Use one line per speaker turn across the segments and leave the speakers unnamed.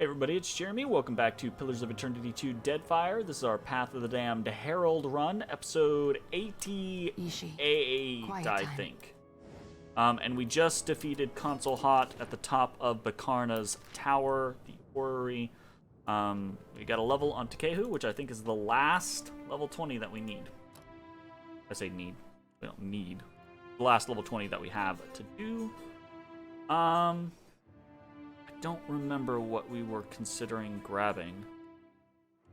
Hey everybody, it's Jeremy. Welcome back to Pillars of Eternity 2 Deadfire. This is our Path of the Damned Herald run, episode 88, I think. And we just defeated Consul Hot at the top of Bakarna's tower, the orrery. We got a level on Takehu, which I think is the last level 20 that we need. I say need. We don't need. The last level 20 that we have to do. I don't remember what we were considering grabbing.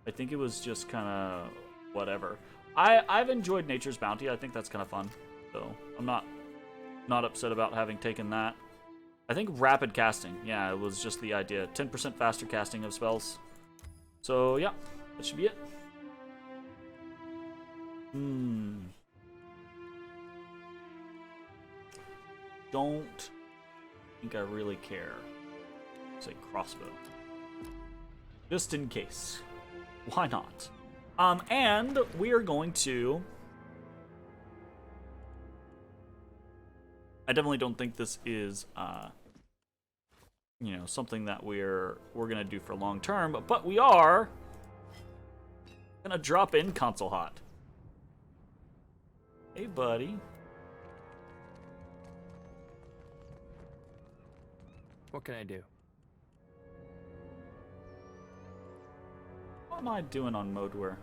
I think it was just kind of whatever. I've enjoyed Nature's Bounty. I think that's kind of fun. So I'm not upset about having taken that. I think rapid casting. Yeah, it was just the idea. 10% faster casting of spells. So yeah, that should be it. Don't think I really care. Say crossbow. Just in case. Why not? And we are going to... I definitely don't think this is, you know, something that we're gonna do for long term, but we are gonna drop in Consul Hot. Hey, buddy.
What can I do?
What am I doing on Modeware?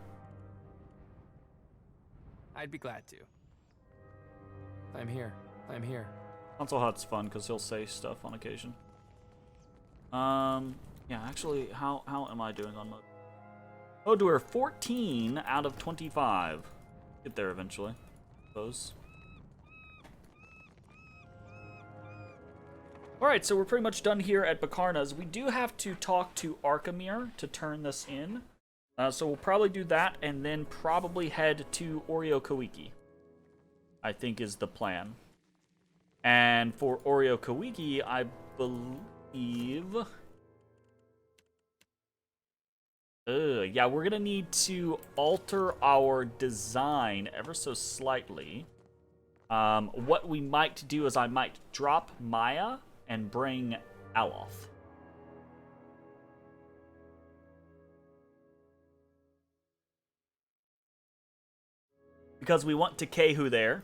I'd be glad to. I'm here. I'm here.
Consul Hot's fun because he'll say stuff on occasion. Yeah, actually, how am I doing on Modeware? 14 out of 25. Get there eventually, I suppose. Alright, so we're pretty much done here at Bakarna's. We do have to talk to Archimere to turn this in. So we'll probably do that and then probably head to Oreo-Kawiki, I think is the plan. And for Oreo-Kawiki, I believe... yeah, we're going to need to alter our design ever so slightly. What we might do is I might drop Maya and bring Aloth. Because we want Takehu there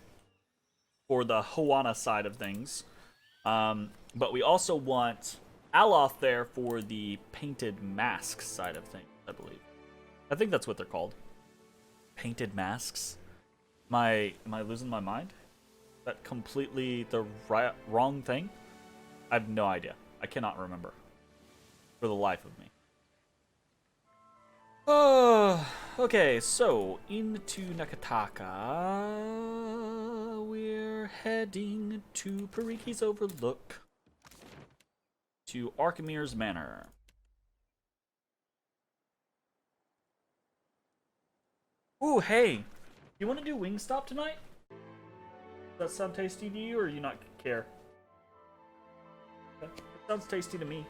for the Hoana side of things. But we also want Aloth there for the painted masks side of things, I believe. I think that's what they're called. Painted masks? Am I losing my mind? Is that completely the wrong thing? I have no idea. I cannot remember. For the life of me. Okay, so into Nakataka. We're heading to Pariki's Overlook. To Archimere's Manor. Ooh, hey! You want to do Wingstop tonight? Does that sound tasty to you, or do you not care? It sounds tasty to me.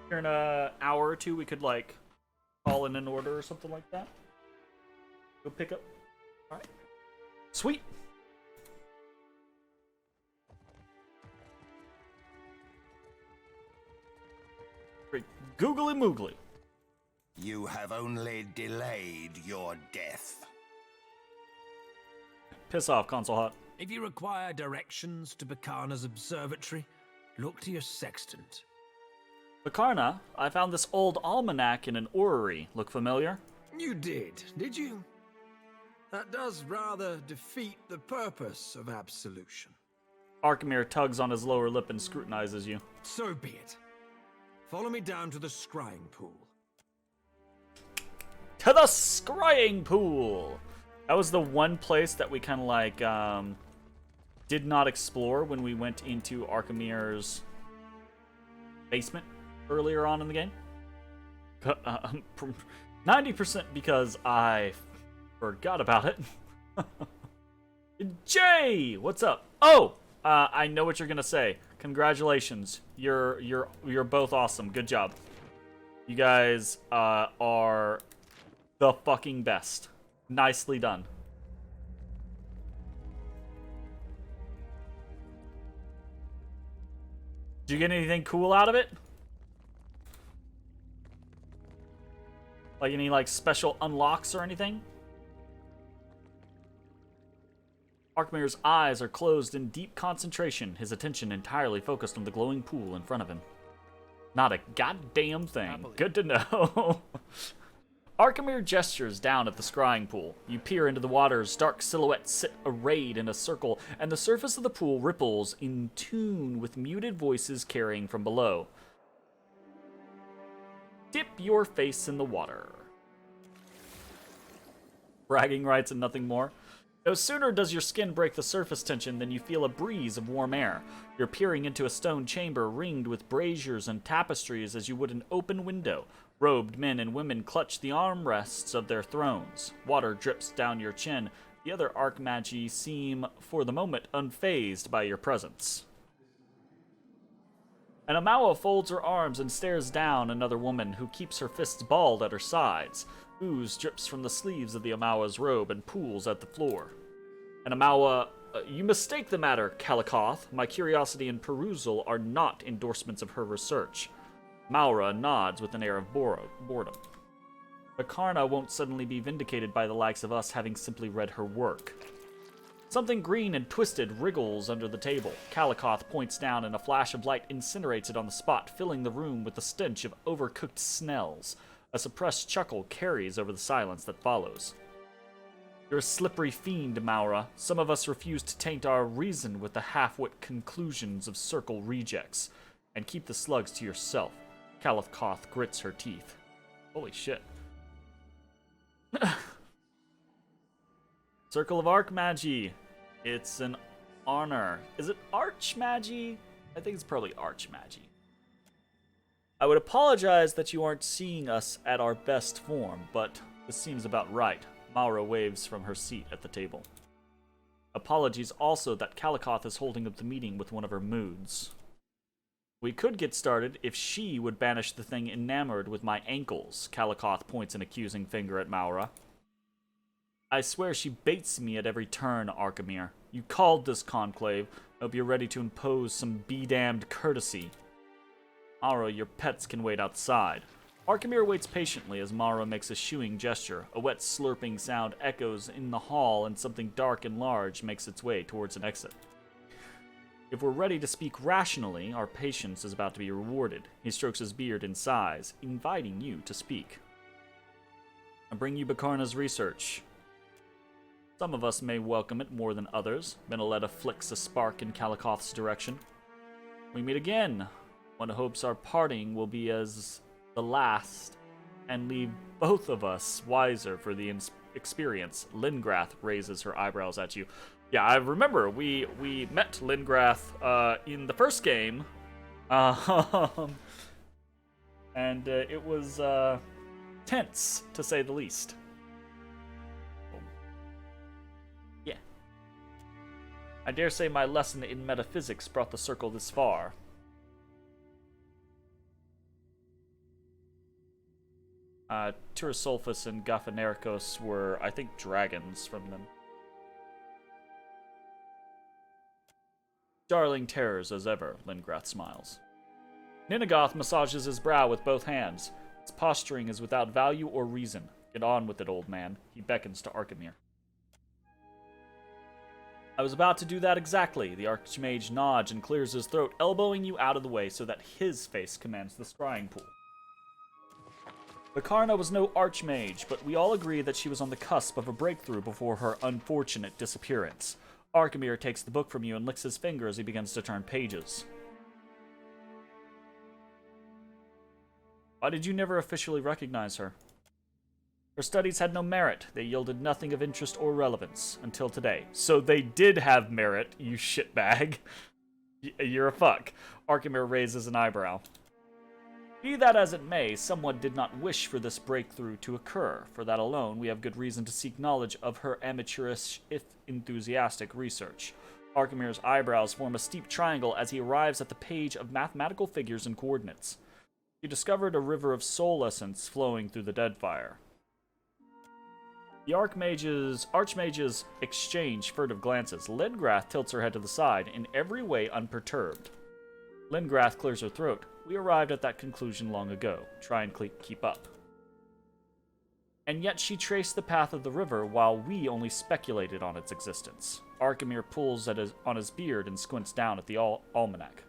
Here in an hour or two, we could, like, call in an order or something like that. Go pick up. Alright. Sweet! Great. Googly moogly.
You have only delayed your death.
Piss off, Consul Hot.
If you require directions to Bakarna's observatory, look to your sextant.
Bakarna, I found this old almanac in an orrery. Look familiar?
You did you? That does rather defeat the purpose of absolution.
Archimere tugs on his lower lip and scrutinizes you.
So be it. Follow me down to the scrying pool.
To the scrying pool! That was the one place that we kind of like, did not explore when we went into Archimere's basement earlier on in the game. 90% because I forgot about it. Jay, what's up? Oh, I know what you're gonna say. Congratulations, you're both awesome. Good job. You guys are the fucking best. Nicely done. Did you get anything cool out of it? Like any like special unlocks or anything? Arkmir's eyes are closed in deep concentration, his attention entirely focused on the glowing pool in front of him. Not a goddamn thing.
Happily.
Good to know. Arkmir gestures down at the scrying pool. You peer into the water's dark silhouettes sit arrayed in a circle, and the surface of the pool ripples in tune with muted voices carrying from below. Dip your face in the water. Bragging rights and nothing more. No sooner does your skin break the surface tension than you feel a breeze of warm air. You're peering into a stone chamber ringed with braziers and tapestries as you would an open window. Robed men and women clutch the armrests of their thrones. Water drips down your chin. The other Archmagi seem, for the moment, unfazed by your presence. An Amawa folds her arms and stares down another woman who keeps her fists balled at her sides. Ooze drips from the sleeves of the Amawa's robe and pools at the floor. An Amawa, you mistake the matter, Kalikoth. My curiosity and perusal are not endorsements of her research. Maura nods with an air of boredom. Bakarna won't suddenly be vindicated by the likes of us having simply read her work. Something green and twisted wriggles under the table. Kalikoth points down and a flash of light incinerates it on the spot, filling the room with the stench of overcooked snells. A suppressed chuckle carries over the silence that follows. You're a slippery fiend, Maura. Some of us refuse to taint our reason with the half-wit conclusions of circle rejects. And keep the slugs to yourself. Kalikoth grits her teeth. Holy shit. Circle of Archmagi. It's an honor. Is it Archmagi? I think it's probably Archmagi. I would apologize that you aren't seeing us at our best form, but this seems about right. Maura waves from her seat at the table. Apologies also that Kalikoth is holding up the meeting with one of her moods. We could get started if she would banish the thing enamored with my ankles. Kalikoth points an accusing finger at Maura. I swear she baits me at every turn, Arkmir. You called this conclave. Hope you're ready to impose some be-damned courtesy. Maura, your pets can wait outside. Arkmir waits patiently as Maura makes a shooing gesture. A wet slurping sound echoes in the hall and something dark and large makes its way towards an exit. If we're ready to speak rationally, our patience is about to be rewarded. He strokes his beard and sighs, inviting you to speak. I bring you Bakarna's research. Some of us may welcome it more than others. Benaletta flicks a spark in Kalikoth's direction. We meet again. One hopes our parting will be as the last, and leave both of us wiser for the experience. Lingrath raises her eyebrows at you. Yeah, I remember we met Lingrath in the first game, and it was tense to say the least. Yeah, I dare say my lesson in metaphysics brought the circle this far. Turasolphus and Gaffanerikos were, I think, dragons from them. Darling terrors as ever, Lingrath smiles. Ninagoth massages his brow with both hands. His posturing is without value or reason. Get on with it, old man. He beckons to Arkmir. I was about to do that exactly. The Archmage nods and clears his throat, elbowing you out of the way so that his face commands the scrying pool. Bakarna was no Archmage, but we all agree that she was on the cusp of a breakthrough before her unfortunate disappearance. Arkmir takes the book from you and licks his finger as he begins to turn pages. Why did you never officially recognize her? Her studies had no merit. They yielded nothing of interest or relevance until today. So they did have merit, you shitbag. You're a fuck. Arkmir raises an eyebrow. Be that as it may, someone did not wish for this breakthrough to occur. For that alone, we have good reason to seek knowledge of her amateurish, if enthusiastic, research. Arkmir's eyebrows form a steep triangle as he arrives at the page of mathematical figures and coordinates. He discovered a river of soul essence flowing through the Deadfire. The Archmages exchange furtive glances. Lingrath tilts her head to the side, in every way unperturbed. Lingrath clears her throat. We arrived at that conclusion long ago. Try and keep up. And yet she traced the path of the river while we only speculated on its existence. Arkemir pulls on his beard and squints down at the almanac.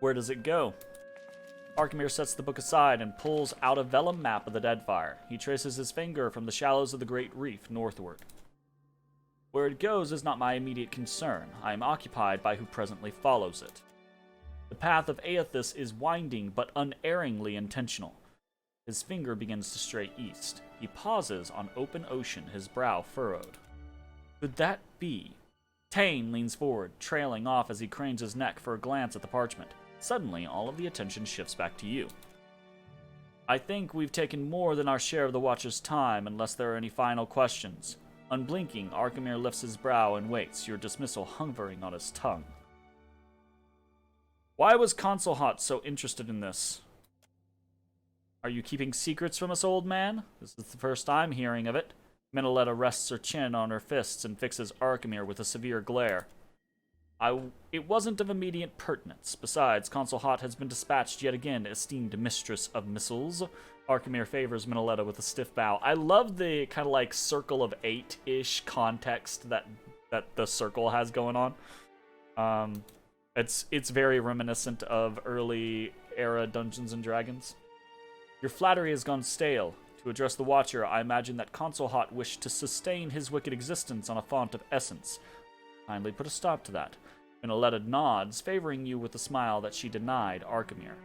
Where does it go? Arkemir sets the book aside and pulls out a vellum map of the Deadfire. He traces his finger from the shallows of the Great Reef northward. Where it goes is not my immediate concern. I am occupied by who presently follows it. The path of Aethys is winding but unerringly intentional. His finger begins to stray east. He pauses on open ocean, his brow furrowed. Could that be? Tane leans forward, trailing off as he cranes his neck for a glance at the parchment. Suddenly, all of the attention shifts back to you. I think we've taken more than our share of the Watcher's time, unless there are any final questions. Unblinking, Arkemir lifts his brow and waits, your dismissal hovering on his tongue. Why was Consulhot so interested in this? Are you keeping secrets from us, old man? This is the first I'm hearing of it. Minoletta rests her chin on her fists and fixes Arkemir with a severe glare. It wasn't of immediate pertinence. Besides, Consulhot has been dispatched yet again, esteemed mistress of missiles. Arkemir favors Minoletta with a stiff bow. I love the kind of like circle of 8-ish context that the circle has going on. It's very reminiscent of early era Dungeons and Dragons. Your flattery has gone stale. To address the Watcher, I imagine that Consulhot wished to sustain his wicked existence on a font of essence. Kindly put a stop to that. Minoletta nods, favoring you with a smile that she denied Arkemir.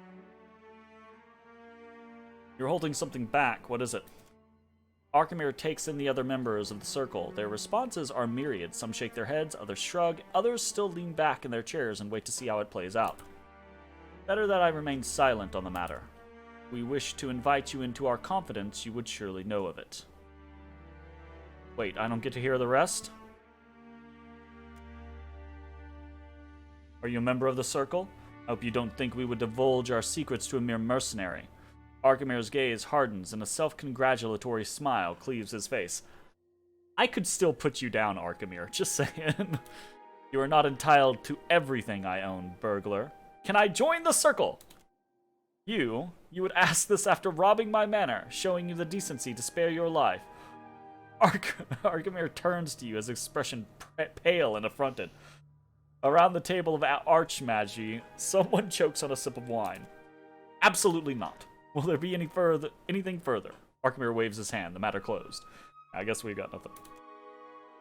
You're holding something back. What is it? Arkemir takes in the other members of the circle. Their responses are myriad. Some shake their heads, others shrug, others still lean back in their chairs and wait to see how it plays out. Better that I remain silent on the matter. We wish to invite you into our confidence, you would surely know of it. Wait, I don't get to hear the rest? Are you a member of the Circle? I hope you don't think we would divulge our secrets to a mere mercenary. Arkemir's gaze hardens and a self-congratulatory smile cleaves his face. I could still put you down, Arkemir, just saying. You are not entitled to everything I own, burglar. Can I join the Circle? You would ask this after robbing my manor, showing you the decency to spare your life. Arkemir turns to you, his expression pale and affronted. Around the table of Archmagi, someone chokes on a sip of wine. Absolutely not. Will there be anything further? Arkemir waves his hand, the matter closed. I guess we got nothing.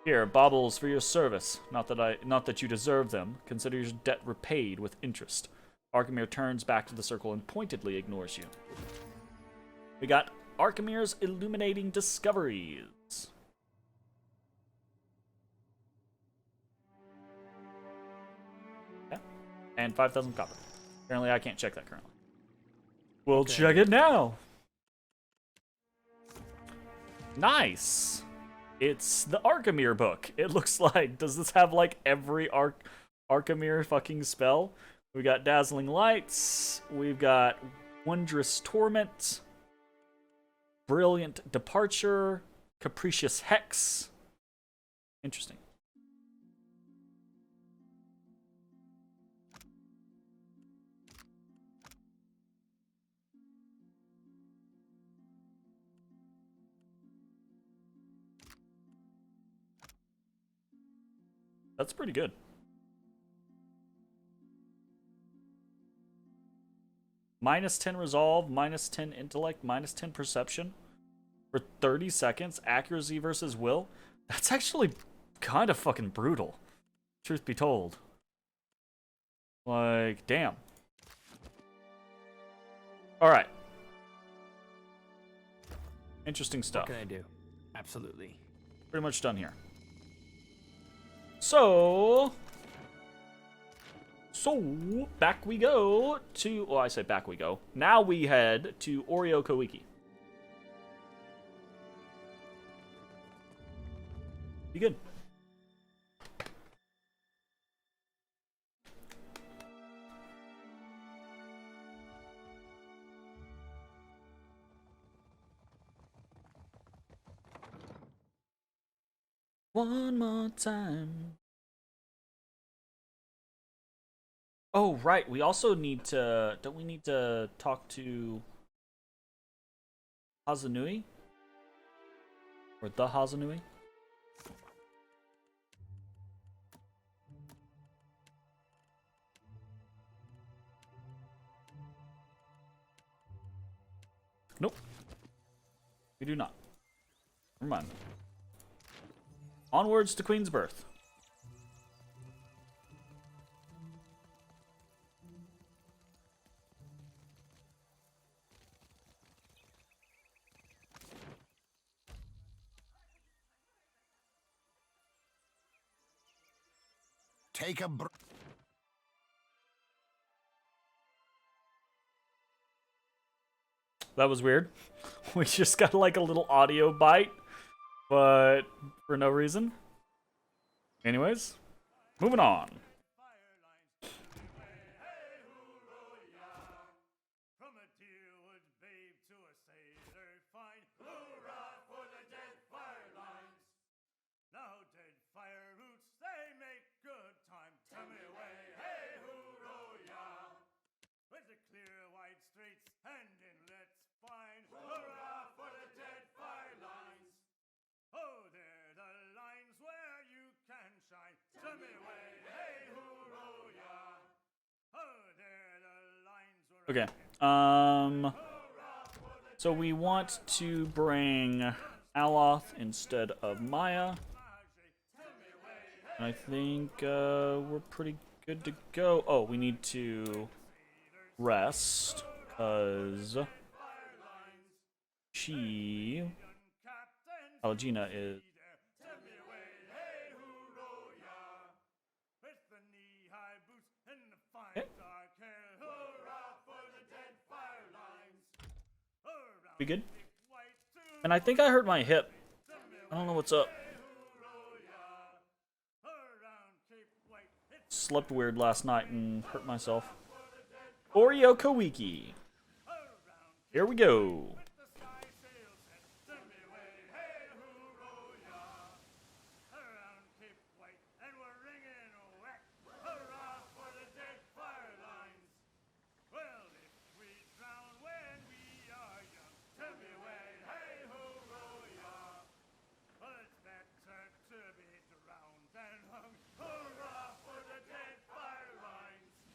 Here, baubles for your service. Not that you deserve them. Consider your debt repaid with interest. Arkemir turns back to the circle and pointedly ignores you. We got Arkemir's illuminating discoveries. Yeah. And 5,000 copper. Apparently I can't check that currently. We'll check it now. Nice. It's the Arkemir book. It looks like, does this have like every Arkemir fucking spell? We got Dazzling Lights, we've got Wondrous Torment, Brilliant Departure, Capricious Hex. Interesting. That's pretty good. Minus 10 resolve, minus 10 intellect, minus 10 perception for 30 seconds. Accuracy versus will. That's actually kind of fucking brutal. Truth be told. Like, damn. Alright. Interesting stuff.
What can I do? Absolutely.
Pretty much done here. So, back we go to, well, I say back we go. Now we head to Oreo Koiki. Be good. One more time. Oh, right. We also need to... Don't we need to talk to... Hazanui? Or the Hazanui? Nope. We do not. Never mind. Onwards to Queen's Birth.
Take a
That was weird. We just got like a little audio bite, but for no reason. Anyways, moving on. Okay. So we want to bring Aloth instead of Maya. I think we're pretty good to go. Oh, we need to rest because Algina is. Okay. We good? And I think I hurt my hip. I don't know what's up. Slept weird last night and hurt myself. Oreo Kawiki. Here we go.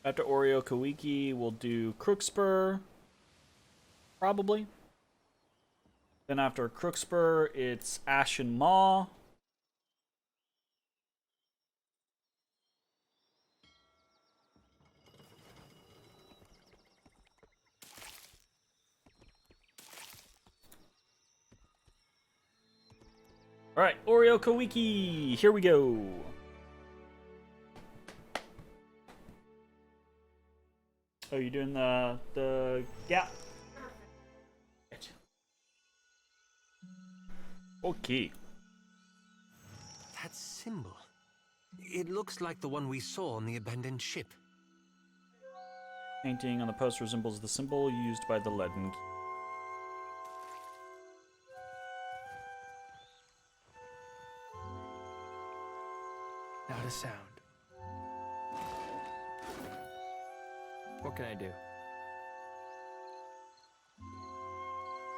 After Oreo Kawiki, we'll do Crookspur. Probably. Then after Crookspur, it's Ashen Maw. Alright, Oreo Kawiki. Here we go. Oh, you're doing the gap. Okay.
That symbol. It looks like the one we saw on the abandoned ship.
Painting on the post resembles the symbol used by the Leaden Key.
Not a sound. What can I do?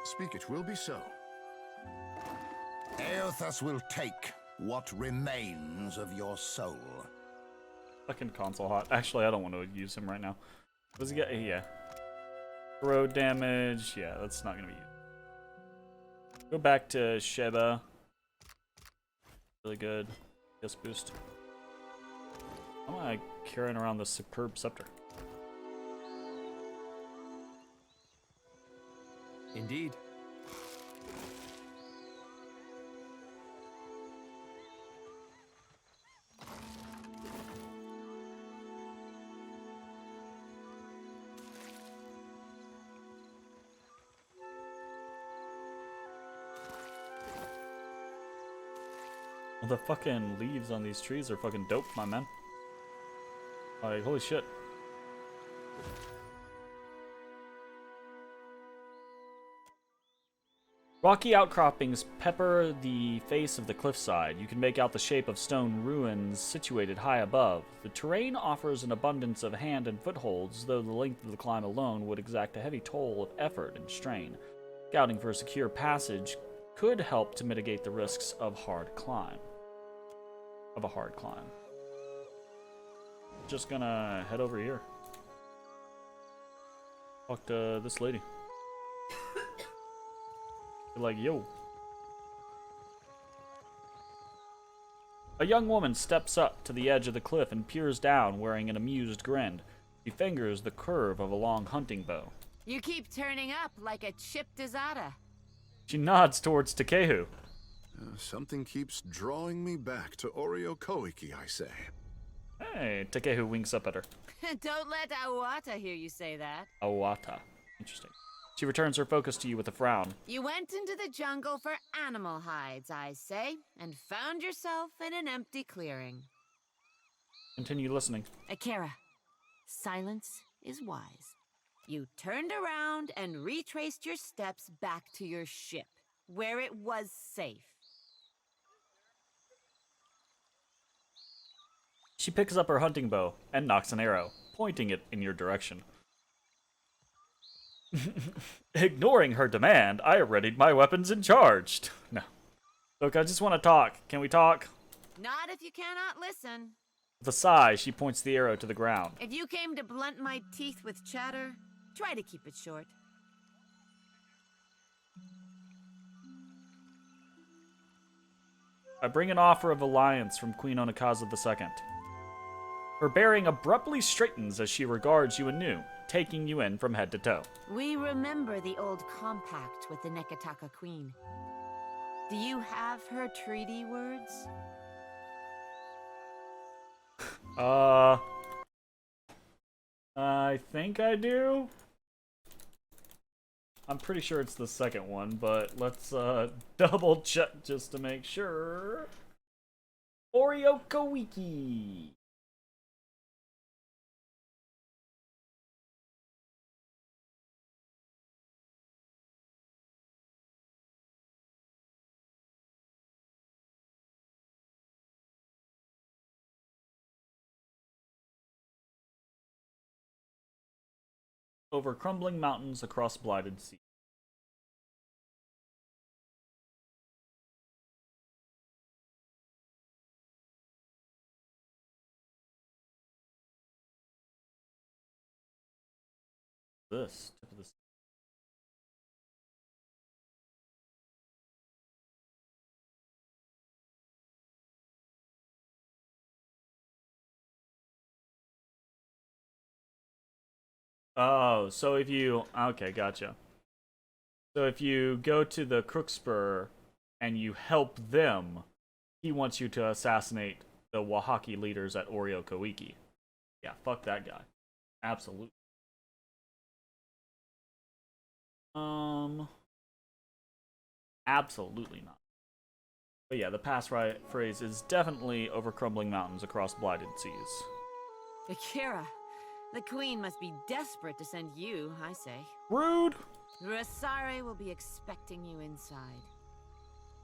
Speak, it will be so.
Eothas will take what remains of your soul.
Fucking console hot. Actually, I don't want to use him right now. Does he get? Yeah. Corrode damage. Yeah, that's not gonna be used. Go back to Sheba. Really good. Yes, boost. How am I carrying around the superb scepter?
Indeed.
The fucking leaves on these trees are fucking dope, my man. Like, holy shit. Rocky outcroppings pepper the face of the cliffside. You can make out the shape of stone ruins situated high above. The terrain offers an abundance of hand and footholds, though the length of the climb alone would exact a heavy toll of effort and strain. Scouting for a secure passage could help to mitigate the risks of a hard climb. Just gonna head over here. Talk to this lady. Be like, yo. A young woman steps up to the edge of the cliff and peers down, wearing an amused grin. She fingers the curve of a long hunting bow.
You keep turning up like a chipped Azada.
She nods towards Takehu.
Something keeps drawing me back to Oreo Koiki, I say.
Hey, Takehu winks up at her.
Don't let Awata hear you say that.
Awata. Interesting. She returns her focus to you with a frown.
You went into the jungle for animal hides, I say, and found yourself in an empty clearing.
Continue listening.
Akira, silence is wise. You turned around and retraced your steps back to your ship, where it was safe.
She picks up her hunting bow and knocks an arrow, pointing it in your direction. Ignoring her demand, I readied my weapons and charged. No. Look, I just want to talk. Can we talk?
Not if you cannot listen.
With a sigh, she points the arrow to the ground.
If you came to blunt my teeth with chatter, try to keep it short.
I bring an offer of alliance from Queen Onakaza II. Her bearing abruptly straightens as she regards you anew, taking you in from head to toe.
We remember the old compact with the Nekataka Queen. Do you have her treaty words?
I think I do. I'm pretty sure it's the second one, but let's double check just to make sure. Oreo Koiki. Over crumbling mountains across blighted sea. This tip of the sea. Oh, so if you... Okay, gotcha. So if you go to the Crookspur and you help them, he wants you to assassinate the Wahaki leaders at Oreo Koiki. Yeah, fuck that guy. Absolutely. Absolutely not. But yeah, the passphrase is definitely over crumbling mountains across blighted seas.
Akira, the Queen must be desperate to send you, I say.
Rude!
Rasare will be expecting you inside.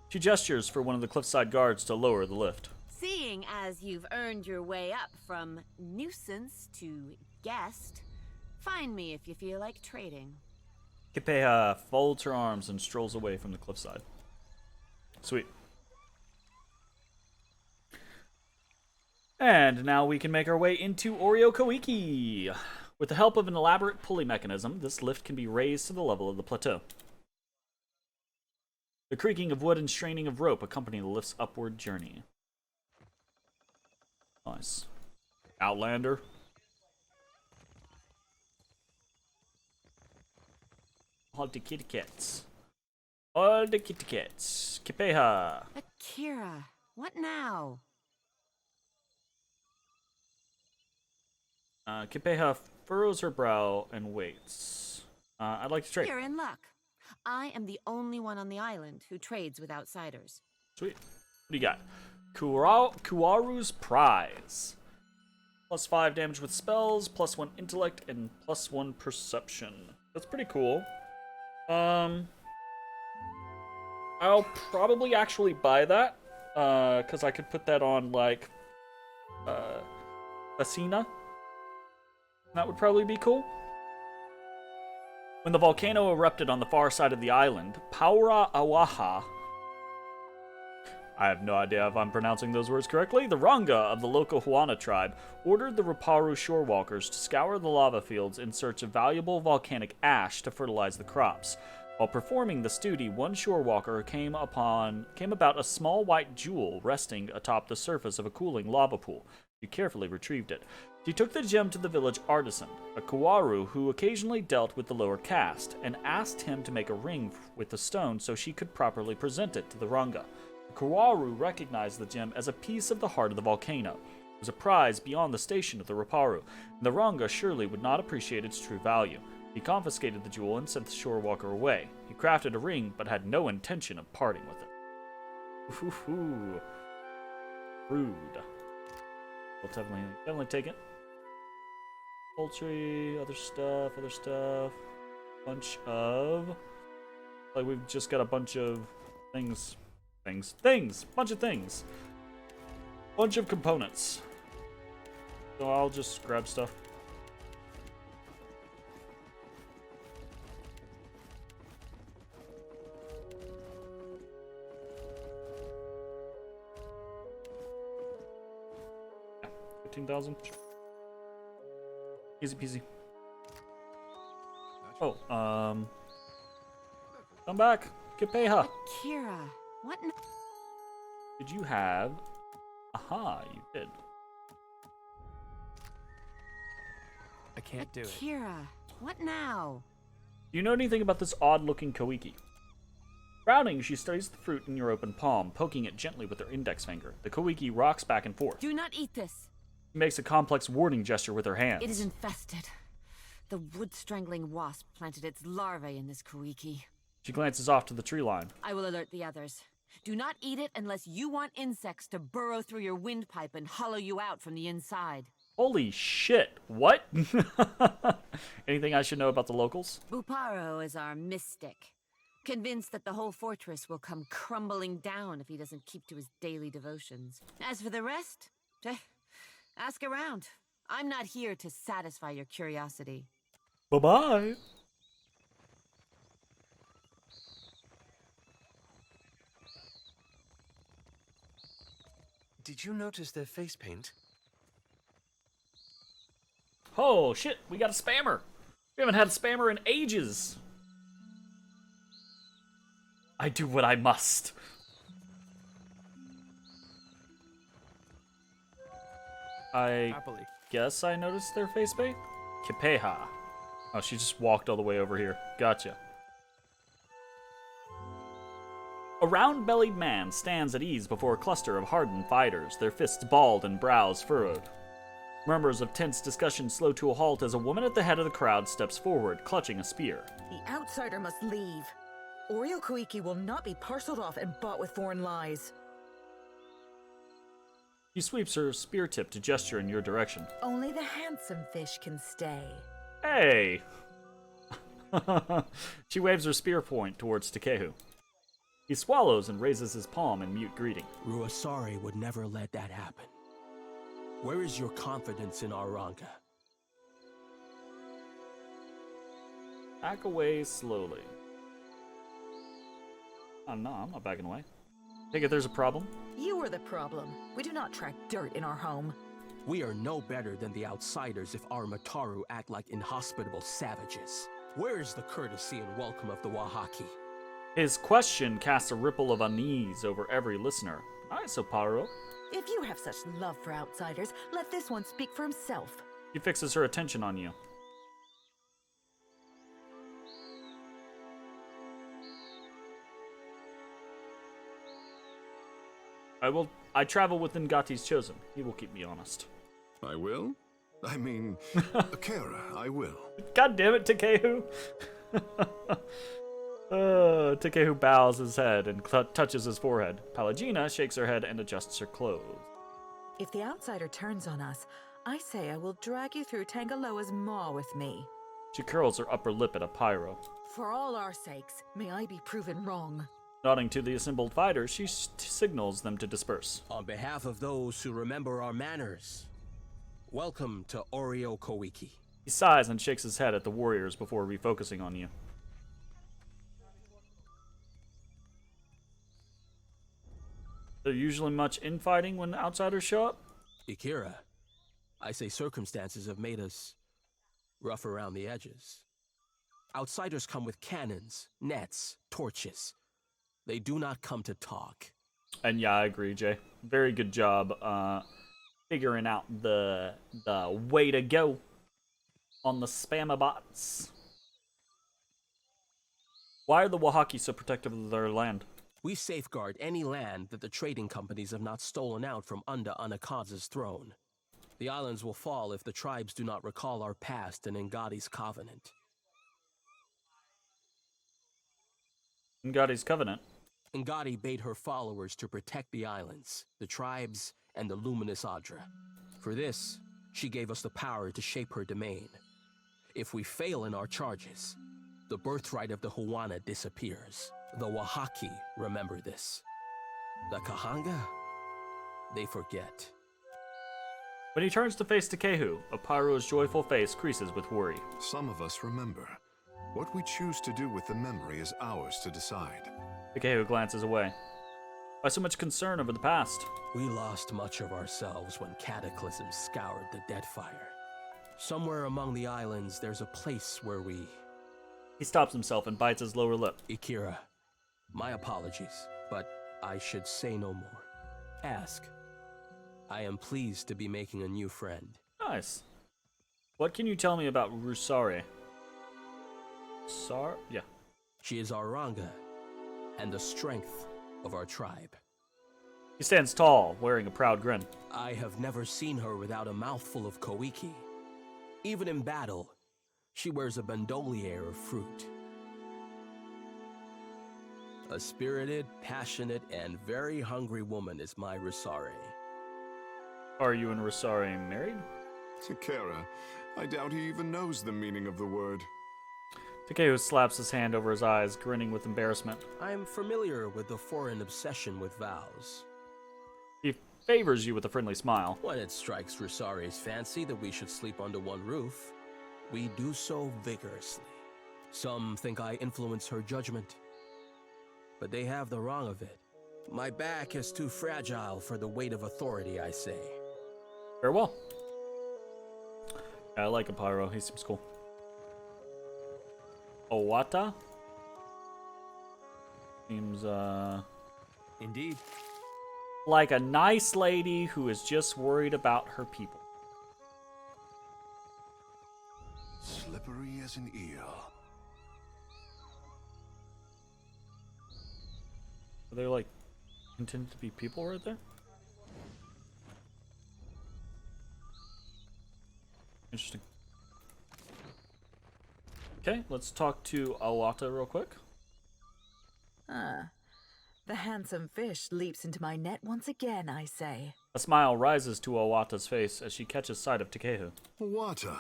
She gestures for one of the cliffside guards to lower the lift.
Seeing as you've earned your way up from nuisance to guest, find me if you feel like trading.
Kipeha folds her arms and strolls away from the cliffside. Sweet. And now we can make our way into Oreo Koiki. With the help of an elaborate pulley mechanism, this lift can be raised to the level of the plateau. The creaking of wood and straining of rope accompany the lift's upward journey. Nice. Outlander. All the kitty cats. All the kitty cats. Kipeha.
Akira, what now?
Kipeha furrows her brow and waits. I'd like to trade.
You're in luck. I am the only one on the island who trades with outsiders.
Sweet. What do you got? Kuaru's Prize. +5 damage with spells, +1 intellect, and +1 perception. That's pretty cool. I'll probably actually buy that, because I could put that on, like, Asina. That would probably be cool. When the volcano erupted on the far side of the island, Paura Awaha, I have no idea if I'm pronouncing those words correctly, the Ranga of the local Huana tribe ordered the Ruparu shorewalkers to scour the lava fields in search of valuable volcanic ash to fertilize the crops. While performing this duty, one shorewalker came about a small white jewel resting atop the surface of a cooling lava pool. She carefully retrieved it. She took the gem to the village artisan, a Kuaru who occasionally dealt with the lower caste, and asked him to make a ring with the stone so she could properly present it to the Ranga. The Kuaru recognized the gem as a piece of the heart of the volcano. It was a prize beyond the station of the Ruparu, and the Ranga surely would not appreciate its true value. He confiscated the jewel and sent the shorewalker away. He crafted a ring, but had no intention of parting with it. Ooh, rude. We'll definitely take it. Poultry, other stuff. Bunch of... Like, we've just got a bunch of things. Bunch of things. Bunch of components. So I'll just grab stuff. Yeah, 15,000. Easy peasy. Oh, come back. Kepeha.
Kira, what?
Did you have... Aha, you did.
I can't do it.
Kira, what now?
Do you know anything about this odd-looking Koiki? Frowning, she studies the fruit in your open palm, poking it gently with her index finger. The Koiki rocks back and forth.
Do not eat this.
She makes a complex warning gesture with her hands.
It is infested. The wood-strangling wasp planted its larvae in this Koiki.
She glances off to the tree line.
I will alert the others. Do not eat it unless you want insects to burrow through your windpipe and hollow you out from the inside.
Holy shit, what? Anything I should know about the locals?
Buparo is our mystic, convinced that the whole fortress will come crumbling down if he doesn't keep to his daily devotions. As for the rest, ask around. I'm not here to satisfy your curiosity.
Bye-bye.
Did you notice their face paint?
Oh, shit, we got a spammer. We haven't had a spammer in ages. I do what I must. I
Happily.
guess I noticed their face paint? Kepeha. Oh, she just walked all the way over here. Gotcha. A round-bellied man stands at ease before a cluster of hardened fighters, their fists balled and brows furrowed. Murmurs of tense discussion slow to a halt as a woman at the head of the crowd steps forward, clutching a spear.
The outsider must leave. Oreo Koiki will not be parceled off and bought with foreign lies.
She sweeps her spear tip to gesture in your direction.
Only the handsome fish can stay.
Hey! She waves her spear point towards Takehu. He swallows and raises his palm in mute greeting.
Ruasari would never let that happen. Where is your confidence in our Ranga?
Back away slowly. Oh, no, I'm not backing away. Take it there's a problem?
You are the problem. We do not track dirt in our home.
We are no better than the outsiders if our Mataru act like inhospitable savages. Where is the courtesy and welcome of the Wahaki?
His question casts a ripple of unease over every listener. Isoparo.
If you have such love for outsiders, let this one speak for himself.
She fixes her attention on you. I travel with Ngati's chosen. He will keep me honest.
I will? I mean, Kara, I will.
God damn it, Takehu! Takehu bows his head and touches his forehead. Palagina shakes her head and adjusts her clothes.
If the outsider turns on us, I say I will drag you through Tangaloa's maw with me.
She curls her upper lip at a pyro.
For all our sakes, may I be proven wrong.
Nodding to the assembled fighters, she signals them to disperse.
On behalf of those who remember our manners, welcome to Oreo Koiki.
He sighs and shakes his head at the warriors before refocusing on you. There usually much infighting when outsiders show up?
Ikira, I say circumstances have made us rough around the edges. Outsiders come with cannons, nets, torches. They do not come to talk.
And yeah, I agree, Jay. Very good job figuring out the way to go on the spammer bots. Why are the Wahaki so protective of their land?
We safeguard any land that the trading companies have not stolen out from under Anakaza's throne. The islands will fall if the tribes do not recall our past and Ngadi's covenant.
Ngadi's covenant?
Ngadi bade her followers to protect the islands, the tribes, and the luminous Adra. For this, she gave us the power to shape her domain. If we fail in our charges, the birthright of the Huana disappears. The Wahaki remember this. The Kahanga, they forget.
When he turns to face Takehu, Apairo's joyful face creases with worry.
Some of us remember. What we choose to do with the memory is ours to decide.
Takehu glances away. Why so much concern over the past?
We lost much of ourselves when cataclysm scoured the Deadfire. Somewhere among the islands, there's a place where we...
He stops himself and bites his lower lip.
Ikira, my apologies, but I should say no more. Ask. I am pleased to be making a new friend.
Nice. What can you tell me about Rusare? Yeah.
She is our Ranga, and the strength of our tribe.
He stands tall, wearing a proud grin.
I have never seen her without a mouthful of koiki. Even in battle, she wears a bandolier of fruit. A spirited, passionate, and very hungry woman is my Rusare.
Are you and Rusare married?
Takara, I doubt he even knows the meaning of the word.
Takehu slaps his hand over his eyes, grinning with embarrassment.
I am familiar with the foreign obsession with vows.
He favors you with a friendly smile.
When it strikes Rusare's fancy that we should sleep under one roof, we do so vigorously. Some think I influence her judgment, but they have the wrong of it. My back is too fragile for the weight of authority, I say.
Farewell. I like Apairo. He seems cool. Owata? Seems,
Indeed.
like a nice lady who is just worried about her people.
Slippery as an eel.
Are there, like, intended to be people right there? Interesting. Okay, let's talk to Awata real quick.
The handsome fish leaps into my net once again, I say.
A smile rises to Awata's face as she catches sight of Takehu.
Wata,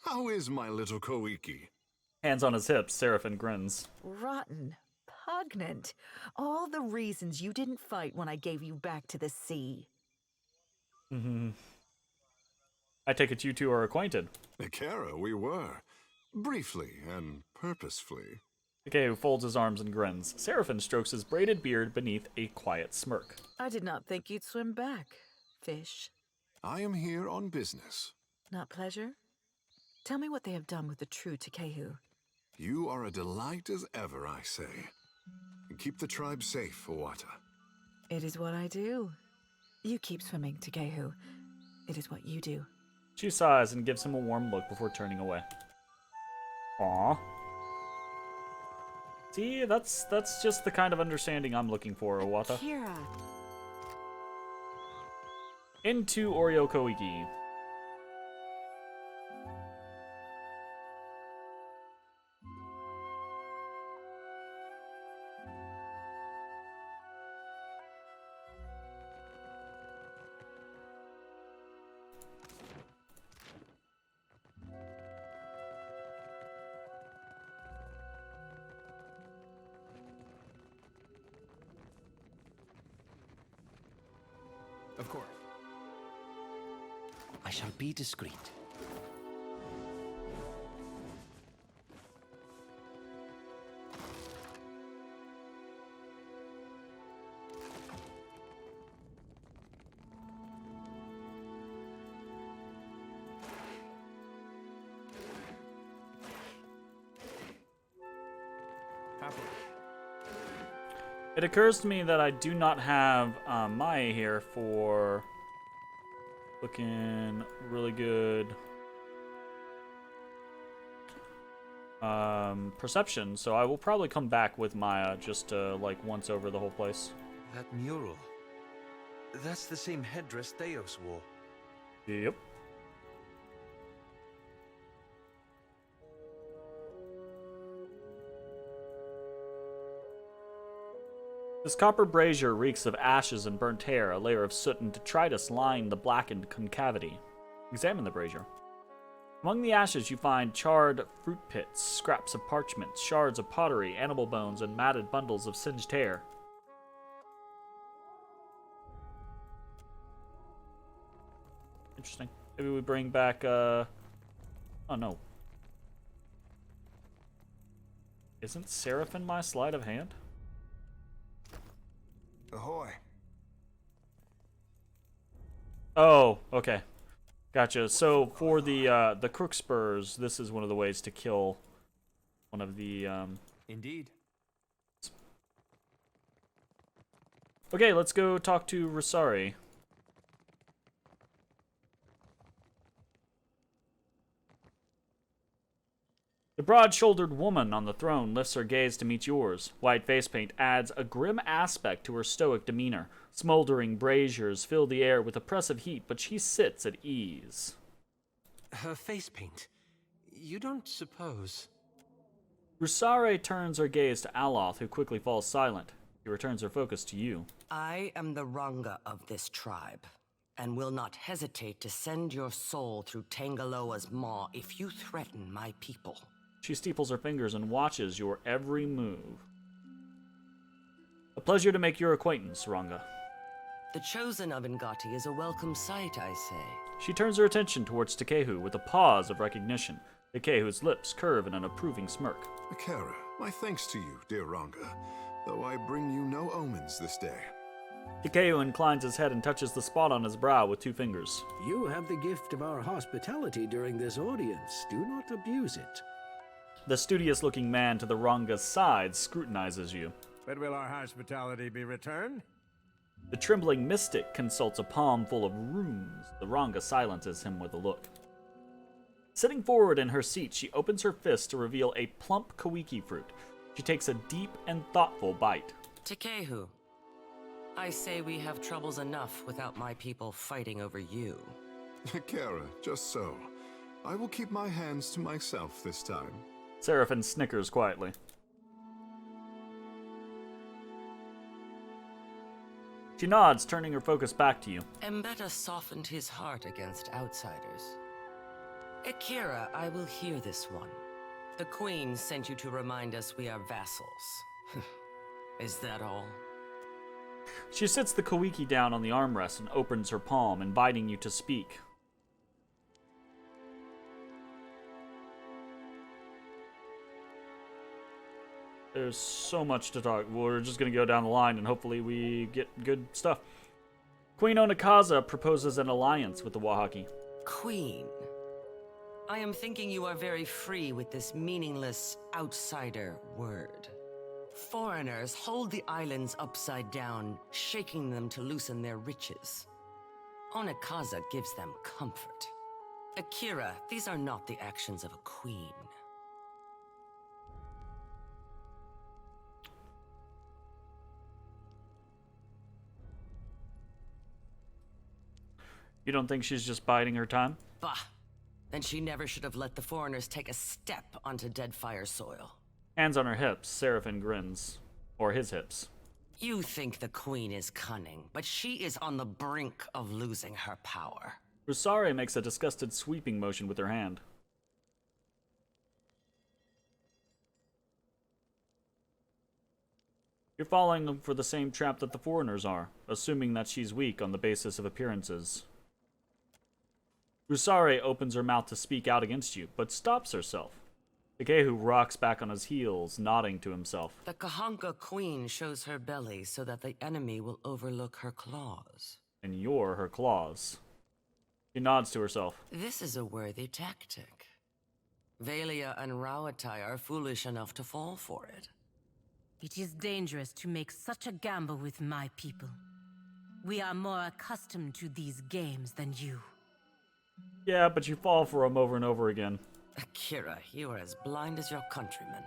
how is my little Koiki?
Hands on his hips, Seraphin grins.
Rotten. Pugnant. All the reasons you didn't fight when I gave you back to the sea.
I take it you two are acquainted.
Ikara, we were. Briefly and purposefully.
Takehu folds his arms and grins. Seraphin strokes his braided beard beneath a quiet smirk.
I did not think you'd swim back, fish.
I am here on business.
Not pleasure? Tell me what they have done with the true Takehu.
You are a delight as ever, I say. And keep the tribe safe, Owata.
It is what I do. You keep swimming, Takehu. It is what you do.
She sighs and gives him a warm look before turning away. Aww. See, that's just the kind of understanding I'm looking for, Owata.
Kira.
Into Oreo Koiki.
Of course.
I shall be discreet.
It occurs to me that I do not have Maya here for looking really good perception, so I will probably come back with Maya just to, like, once over the whole place.
That mural. That's the same headdress Theos wore.
Yep. This copper brazier reeks of ashes and burnt hair. A layer of soot and detritus line the blackened concavity. Examine the brazier. Among the ashes you find charred fruit pits, scraps of parchment, shards of pottery, animal bones, and matted bundles of singed hair. Interesting. Maybe we bring back, oh no. Isn't Seraphim my sleight of hand?
Ahoy.
Oh, okay. Gotcha. So for the crook spurs, this is one of the ways to kill one of the
Indeed.
Okay, let's go talk to Rosari. The broad-shouldered woman on the throne lifts her gaze to meet yours. White face paint adds a grim aspect to her stoic demeanor. Smoldering braziers fill the air with oppressive heat, but she sits at ease.
Her face paint. You don't suppose...
Rusare turns her gaze to Aloth, who quickly falls silent. He returns her focus to you.
I am the Ranga of this tribe, and will not hesitate to send your soul through Tangaloa's maw if you threaten my people.
She steeples her fingers and watches your every move. A pleasure to make your acquaintance, Ranga.
The chosen of Ngati is a welcome sight, I say.
She turns her attention towards Takehu with a pause of recognition. Takehu's lips curve in an approving smirk.
Akara, my thanks to you, dear Ranga, though I bring you no omens this day.
Takehu inclines his head and touches the spot on his brow with 2 fingers.
You have the gift of our hospitality during this audience. Do not abuse it.
The studious-looking man to the Ranga's side scrutinizes you.
But will our hospitality be returned?
The trembling mystic consults a palm full of runes. The Ranga silences him with a look. Sitting forward in her seat, she opens her fist to reveal a plump kawiki fruit. She takes a deep and thoughtful bite.
Takehu, I say we have troubles enough without my people fighting over you.
Akara, just so. I will keep my hands to myself this time.
Seraphim snickers quietly. She nods, turning her focus back to you.
Mbeta softened his heart against outsiders. Akira, I will hear this one. The Queen sent you to remind us we are vassals. Is that all?
She sits the kawiki down on the armrest and opens her palm, inviting you to speak. There's so much to talk. We're just going to go down the line and hopefully we get good stuff. Queen Onakaza proposes an alliance with the Wahaki.
Queen, I am thinking you are very free with this meaningless outsider word. Foreigners hold the islands upside down, shaking them to loosen their riches. Onakaza gives them comfort. Akira, these are not the actions of a queen.
You don't think she's just biding her time?
Bah! Then she never should have let the foreigners take a step onto Deadfire soil.
Hands on her hips, Seraphim grins. Or his hips.
You think the Queen is cunning, but she is on the brink of losing her power.
Rusare makes a disgusted sweeping motion with her hand. You're falling for the same trap that the foreigners are, assuming that she's weak on the basis of appearances. Rusare opens her mouth to speak out against you, but stops herself. Takehu rocks back on his heels, nodding to himself.
The Kahanka Queen shows her belly so that the enemy will overlook her claws.
And you're her claws. She nods to herself.
This is a worthy tactic. Valia and Rawatai are foolish enough to fall for it.
It is dangerous to make such a gamble with my people. We are more accustomed to these games than you.
Yeah, but you fall for them over and over again.
Akira, you are as blind as your countrymen.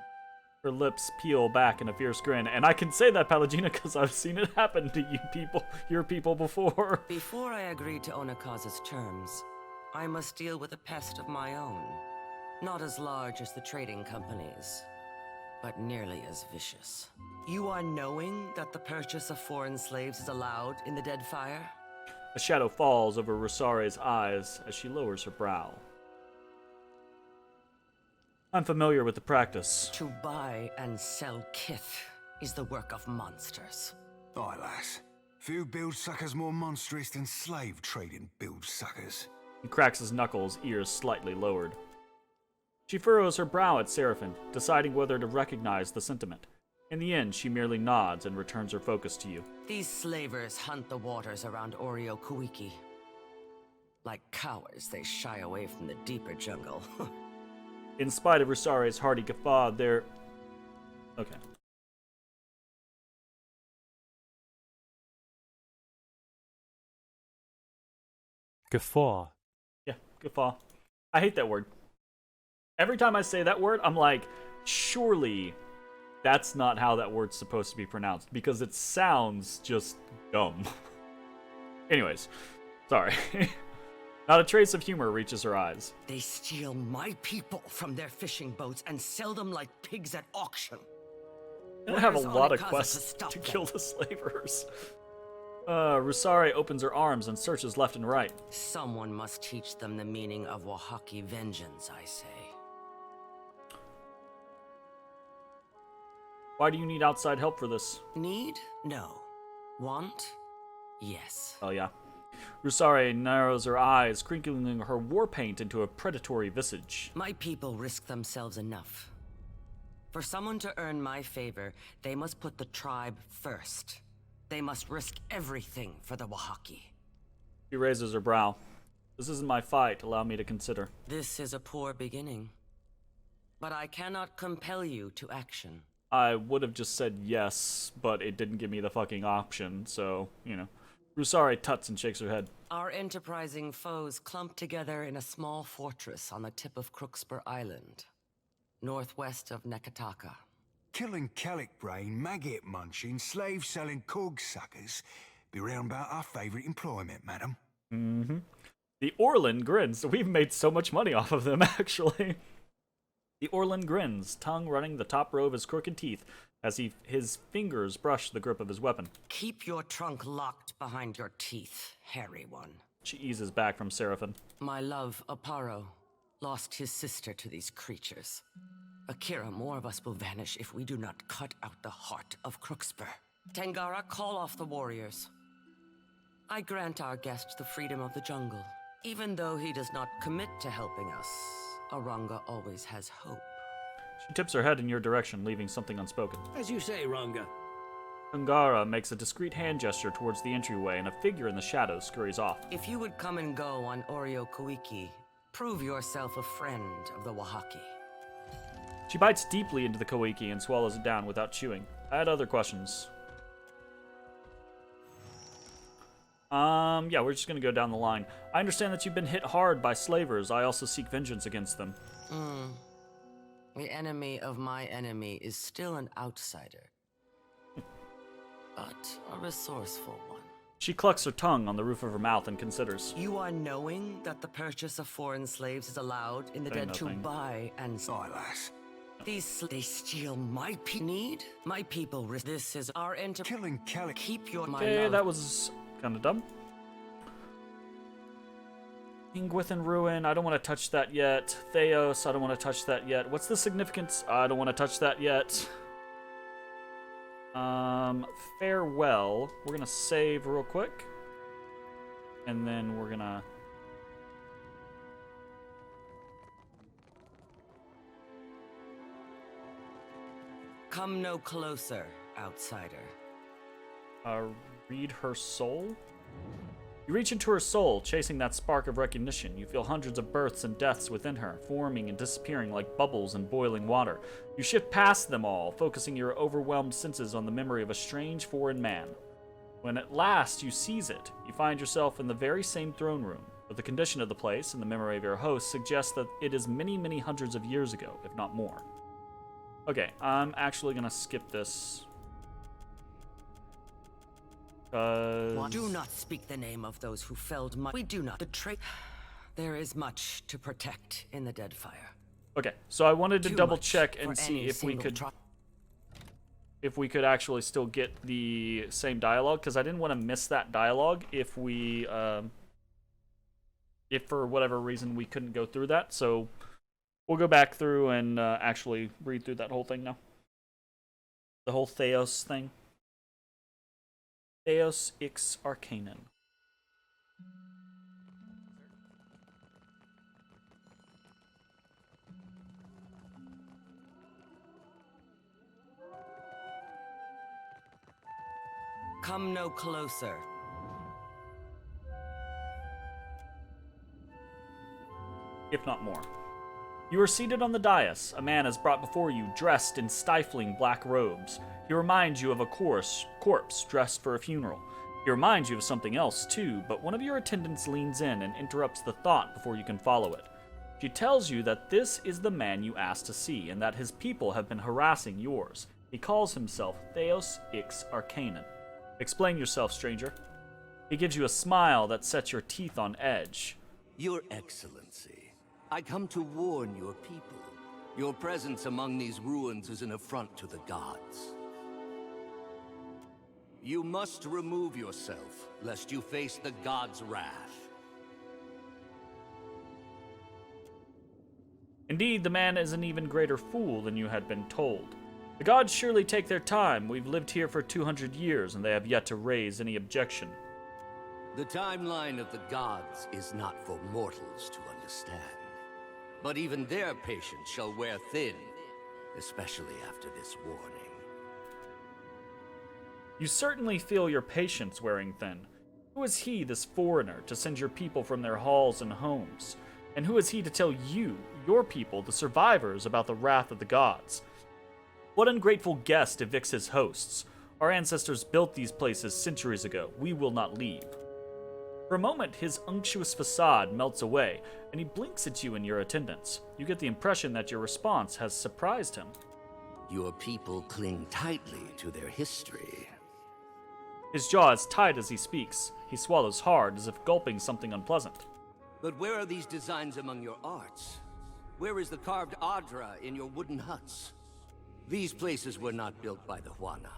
Her lips peel back in a fierce grin, and I can say that, Palagina, because I've seen it happen to you people, your people before.
Before I agree to Onakaza's terms, I must deal with a pest of my own. Not as large as the trading companies, but nearly as vicious. You are knowing that the purchase of foreign slaves is allowed in the Deadfire?
A shadow falls over Rusare's eyes as she lowers her brow. I'm familiar with the practice.
To buy and sell kith is the work of monsters.
Aye, lass. Few build suckers more monstrous than slave trading build suckers.
He cracks his knuckles, ears slightly lowered. She furrows her brow at Seraphim, deciding whether to recognize the sentiment. In the end, she merely nods and returns her focus to you.
These slavers hunt the waters around Oreo Kuiki. Like cowards, they shy away from the deeper jungle.
In spite of Rusare's hearty guffaw, they're... Okay.
Guffaw.
Yeah, guffaw. I hate that word. Every time I say that word, I'm like, surely that's not how that word's supposed to be pronounced, because it sounds just dumb. Anyways, sorry. Not a trace of humor reaches her eyes.
They steal my people from their fishing boats and sell them like pigs at auction.
I have a
Where's
lot of
Onakaza
quests
stop
to
them?
kill the slavers. Rusare opens her arms and searches left and right.
Someone must teach them the meaning of Wahaki vengeance, I say.
Why do you need outside help for this?
Need? No. Want? Yes.
Oh yeah. Rusare narrows her eyes, crinkling her war paint into a predatory visage.
My people risk themselves enough. For someone to earn my favor, they must put the tribe first. They must risk everything for the Wahaki.
She raises her brow. This isn't my fight. Allow me to consider.
This is a poor beginning. But I cannot compel you to action.
I would have just said yes, but it didn't give me the fucking option, so, you know. Rusare tuts and shakes her head.
Our enterprising foes clump together in a small fortress on the tip of Crookspur Island, northwest of Nekataka.
Killing Kellic brain, maggot munching, slave selling cog suckers be round about our favourite employment, madam.
Mm-hmm. The Orlin grins. We've made so much money off of them, actually. The Orlin grins, tongue running the top row of his crooked teeth as his fingers brush the grip of his weapon.
Keep your trunk locked behind your teeth, hairy one.
She eases back from Seraphim.
My love, Aparo, lost his sister to these creatures. Akira, more of us will vanish if we do not cut out the heart of Crookspur. Tangara, call off the warriors. I grant our guest the freedom of the jungle. Even though he does not commit to helping us, Aranga always has hope.
She tips her head in your direction, leaving something unspoken.
As you say, Ranga.
Tangara makes a discreet hand gesture towards the entryway, and a figure in the shadows scurries off.
If you would come and go on Oreo Kuiki, prove yourself a friend of the Wahaki.
She bites deeply into the koiki and swallows it down without chewing. I had other questions. Yeah, we're just gonna go down the line. I understand that you've been hit hard by slavers. I also seek vengeance against them.
The enemy of my enemy is still an outsider, but a resourceful one.
She clucks her tongue on the roof of her mouth and considers.
You are knowing that the purchase of foreign slaves is allowed in the dead to buy and sell.
lass.
They steal my need? My people risk. This is our
Killing Kellic.
Keep your
Okay, that was kind of dumb. Ingwith in Ruin, I don't want to touch that yet. Theos, I don't want to touch that yet. What's the significance? I don't want to touch that yet. Farewell. We're gonna save real quick. And then we're gonna...
Come no closer, outsider.
Read her soul? You reach into her soul, chasing that spark of recognition. You feel hundreds of births and deaths within her, forming and disappearing like bubbles in boiling water. You shift past them all, focusing your overwhelmed senses on the memory of a strange foreign man. When at last you seize it, you find yourself in the very same throne room, but the condition of the place and the memory of your host suggests that it is many, many hundreds of years ago, if not more. Okay, I'm actually gonna skip this.
Do not speak the name of those who felled my... We do not betray... There is much to protect in the Deadfire.
Okay, so I wanted to
Too
double
much
check
for
and see
any
if we
single
could... If we could actually still get the same dialogue, because I didn't want to miss that dialogue if we... if for whatever reason we couldn't go through that, so... We'll go back through and actually read through that whole thing now. The whole Theos thing. Theos ix arcanon.
Come no closer.
If not more. You are seated on the dais. A man is brought before you, dressed in stifling black robes. He reminds you of a corpse dressed for a funeral. He reminds you of something else, too, but one of your attendants leans in and interrupts the thought before you can follow it. She tells you that this is the man you asked to see, and that his people have been harassing yours. He calls himself Theos ix arcanon. Explain yourself, stranger. He gives you a smile that sets your teeth on edge.
Your Excellency, I come to warn your people. Your presence among these ruins is an affront to the gods. You must remove yourself, lest you face the gods' wrath.
Indeed, the man is an even greater fool than you had been told. The gods surely take their time. We've lived here for 200 years, and they have yet to raise any objection.
The timeline of the gods is not for mortals to understand. But even their patience shall wear thin, especially after this warning.
You certainly feel your patience wearing thin. Who is he, this foreigner, to send your people from their halls and homes? And who is he to tell you, your people, the survivors, about the wrath of the gods? What ungrateful guest evicts his hosts? Our ancestors built these places centuries ago. We will not leave. For a moment, his unctuous facade melts away, and he blinks at you and your attendants. You get the impression that your response has surprised him.
Your people cling tightly to their history.
His jaw is tight as he speaks. He swallows hard, as if gulping something unpleasant.
But where are these designs among your arts? Where is the carved Adra in your wooden huts? These places were not built by the Huana,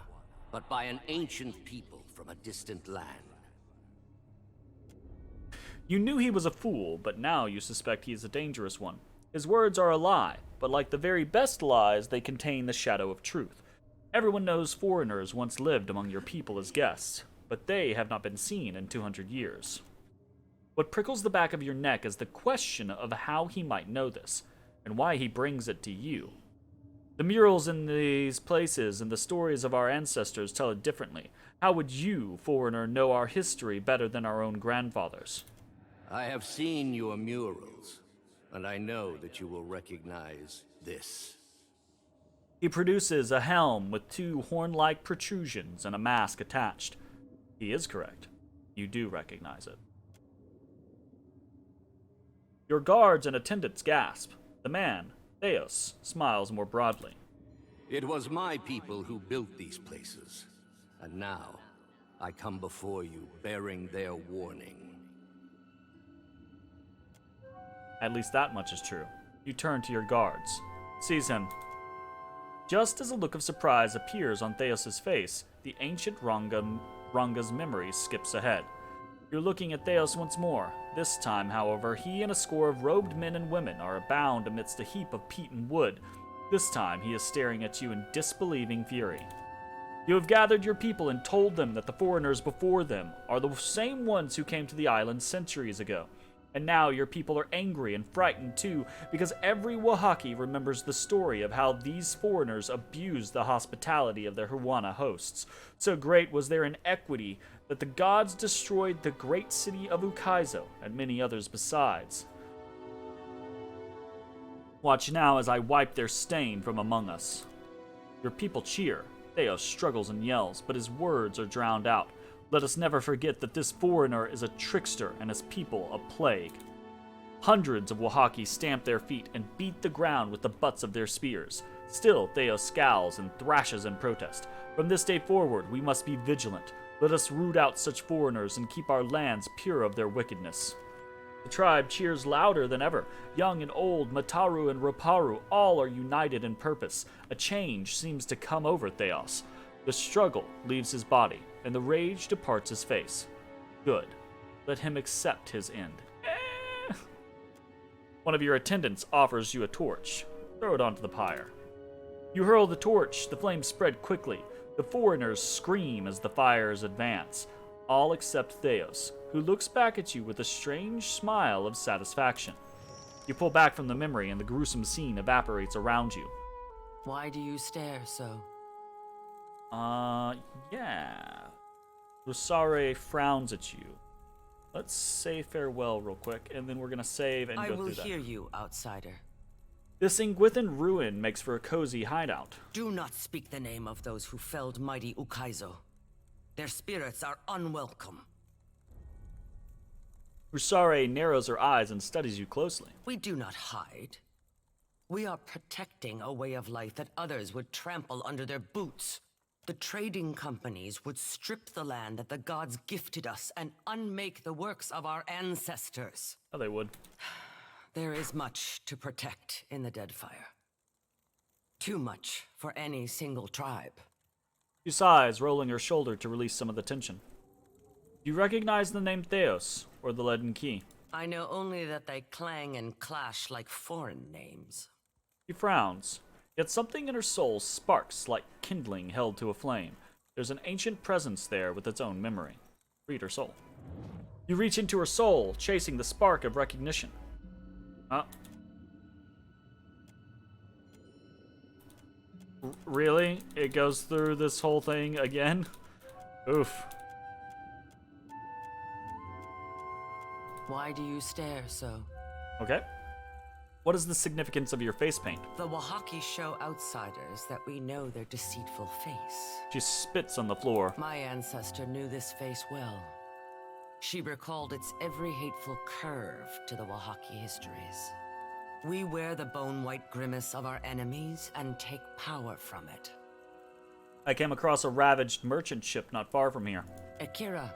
but by an ancient people from a distant land.
You knew he was a fool, but now you suspect he is a dangerous one. His words are a lie, but like the very best lies, they contain the shadow of truth. Everyone knows foreigners once lived among your people as guests, but they have not been seen in 200 years. What prickles the back of your neck is the question of how he might know this, and why he brings it to you. The murals in these places and the stories of our ancestors tell it differently. How would you, foreigner, know our history better than our own grandfathers?
I have seen your murals, and I know that you will recognize this.
He produces a helm with two horn-like protrusions and a mask attached. He is correct. You do recognize it. Your guards and attendants gasp. The man, Theos, smiles more broadly.
It was my people who built these places, and now I come before you bearing their warning.
At least that much is true. You turn to your guards. Seize him. Just as a look of surprise appears on Theos' face, the ancient Ranga's memory skips ahead. You're looking at Theos once more. This time, however, he and a score of robed men and women are bound amidst a heap of peat and wood. This time, he is staring at you in disbelieving fury. You have gathered your people and told them that the foreigners before them are the same ones who came to the island centuries ago. And now your people are angry and frightened too, because every Oaxacan remembers the story of how these foreigners abused the hospitality of their Huana hosts. So great was their inequity that the gods destroyed the great city of Ukaizo and many others besides. Watch now as I wipe their stain from among us. Your people cheer. Theos struggles and yells, but his words are drowned out. Let us never forget that this foreigner is a trickster and his people a plague. Hundreds of Oaxacan stamp their feet and beat the ground with the butts of their spears. Still, Theos scowls and thrashes in protest. From this day forward, we must be vigilant. Let us root out such foreigners and keep our lands pure of their wickedness. The tribe cheers louder than ever. Young and old, Mataru and Roparu, all are united in purpose. A change seems to come over Theos. The struggle leaves his body, and the rage departs his face. Good. Let him accept his end. One of your attendants offers you a torch. Throw it onto the pyre. You hurl the torch. The flames spread quickly. The foreigners scream as the fires advance. All except Theos, who looks back at you with a strange smile of satisfaction. You pull back from the memory, and the gruesome scene evaporates around you.
Why do you stare so?
Yeah. Rusare frowns at you. Let's say farewell real quick, and then we're gonna save and go through that.
I will hear you, outsider.
This Ingwithan ruin makes for a cozy hideout.
Do not speak the name of those who felled mighty Ukaizo. Their spirits are unwelcome.
Rusare narrows her eyes and studies you closely.
We do not hide. We are protecting a way of life that others would trample under their boots. The trading companies would strip the land that the gods gifted us and unmake the works of our ancestors.
Oh, they would.
There is much to protect in the Deadfire. Too much for any single tribe.
She sighs, rolling her shoulder to release some of the tension. You recognize the name Theos, or the Leaden Key?
I know only that they clang and clash like foreign names.
She frowns, yet something in her soul sparks like kindling held to a flame. There's an ancient presence there with its own memory. Read her soul. You reach into her soul, chasing the spark of recognition. Really? It goes through this whole thing again? Oof.
Why do you stare so?
Okay. What is the significance of your face paint?
The Oaxacan show outsiders that we know their deceitful face.
She spits on the floor.
My ancestor knew this face well. She recalled its every hateful curve to the Oaxacan histories. We wear the bone-white grimace of our enemies and take power from it.
I came across a ravaged merchant ship not far from here.
Akira,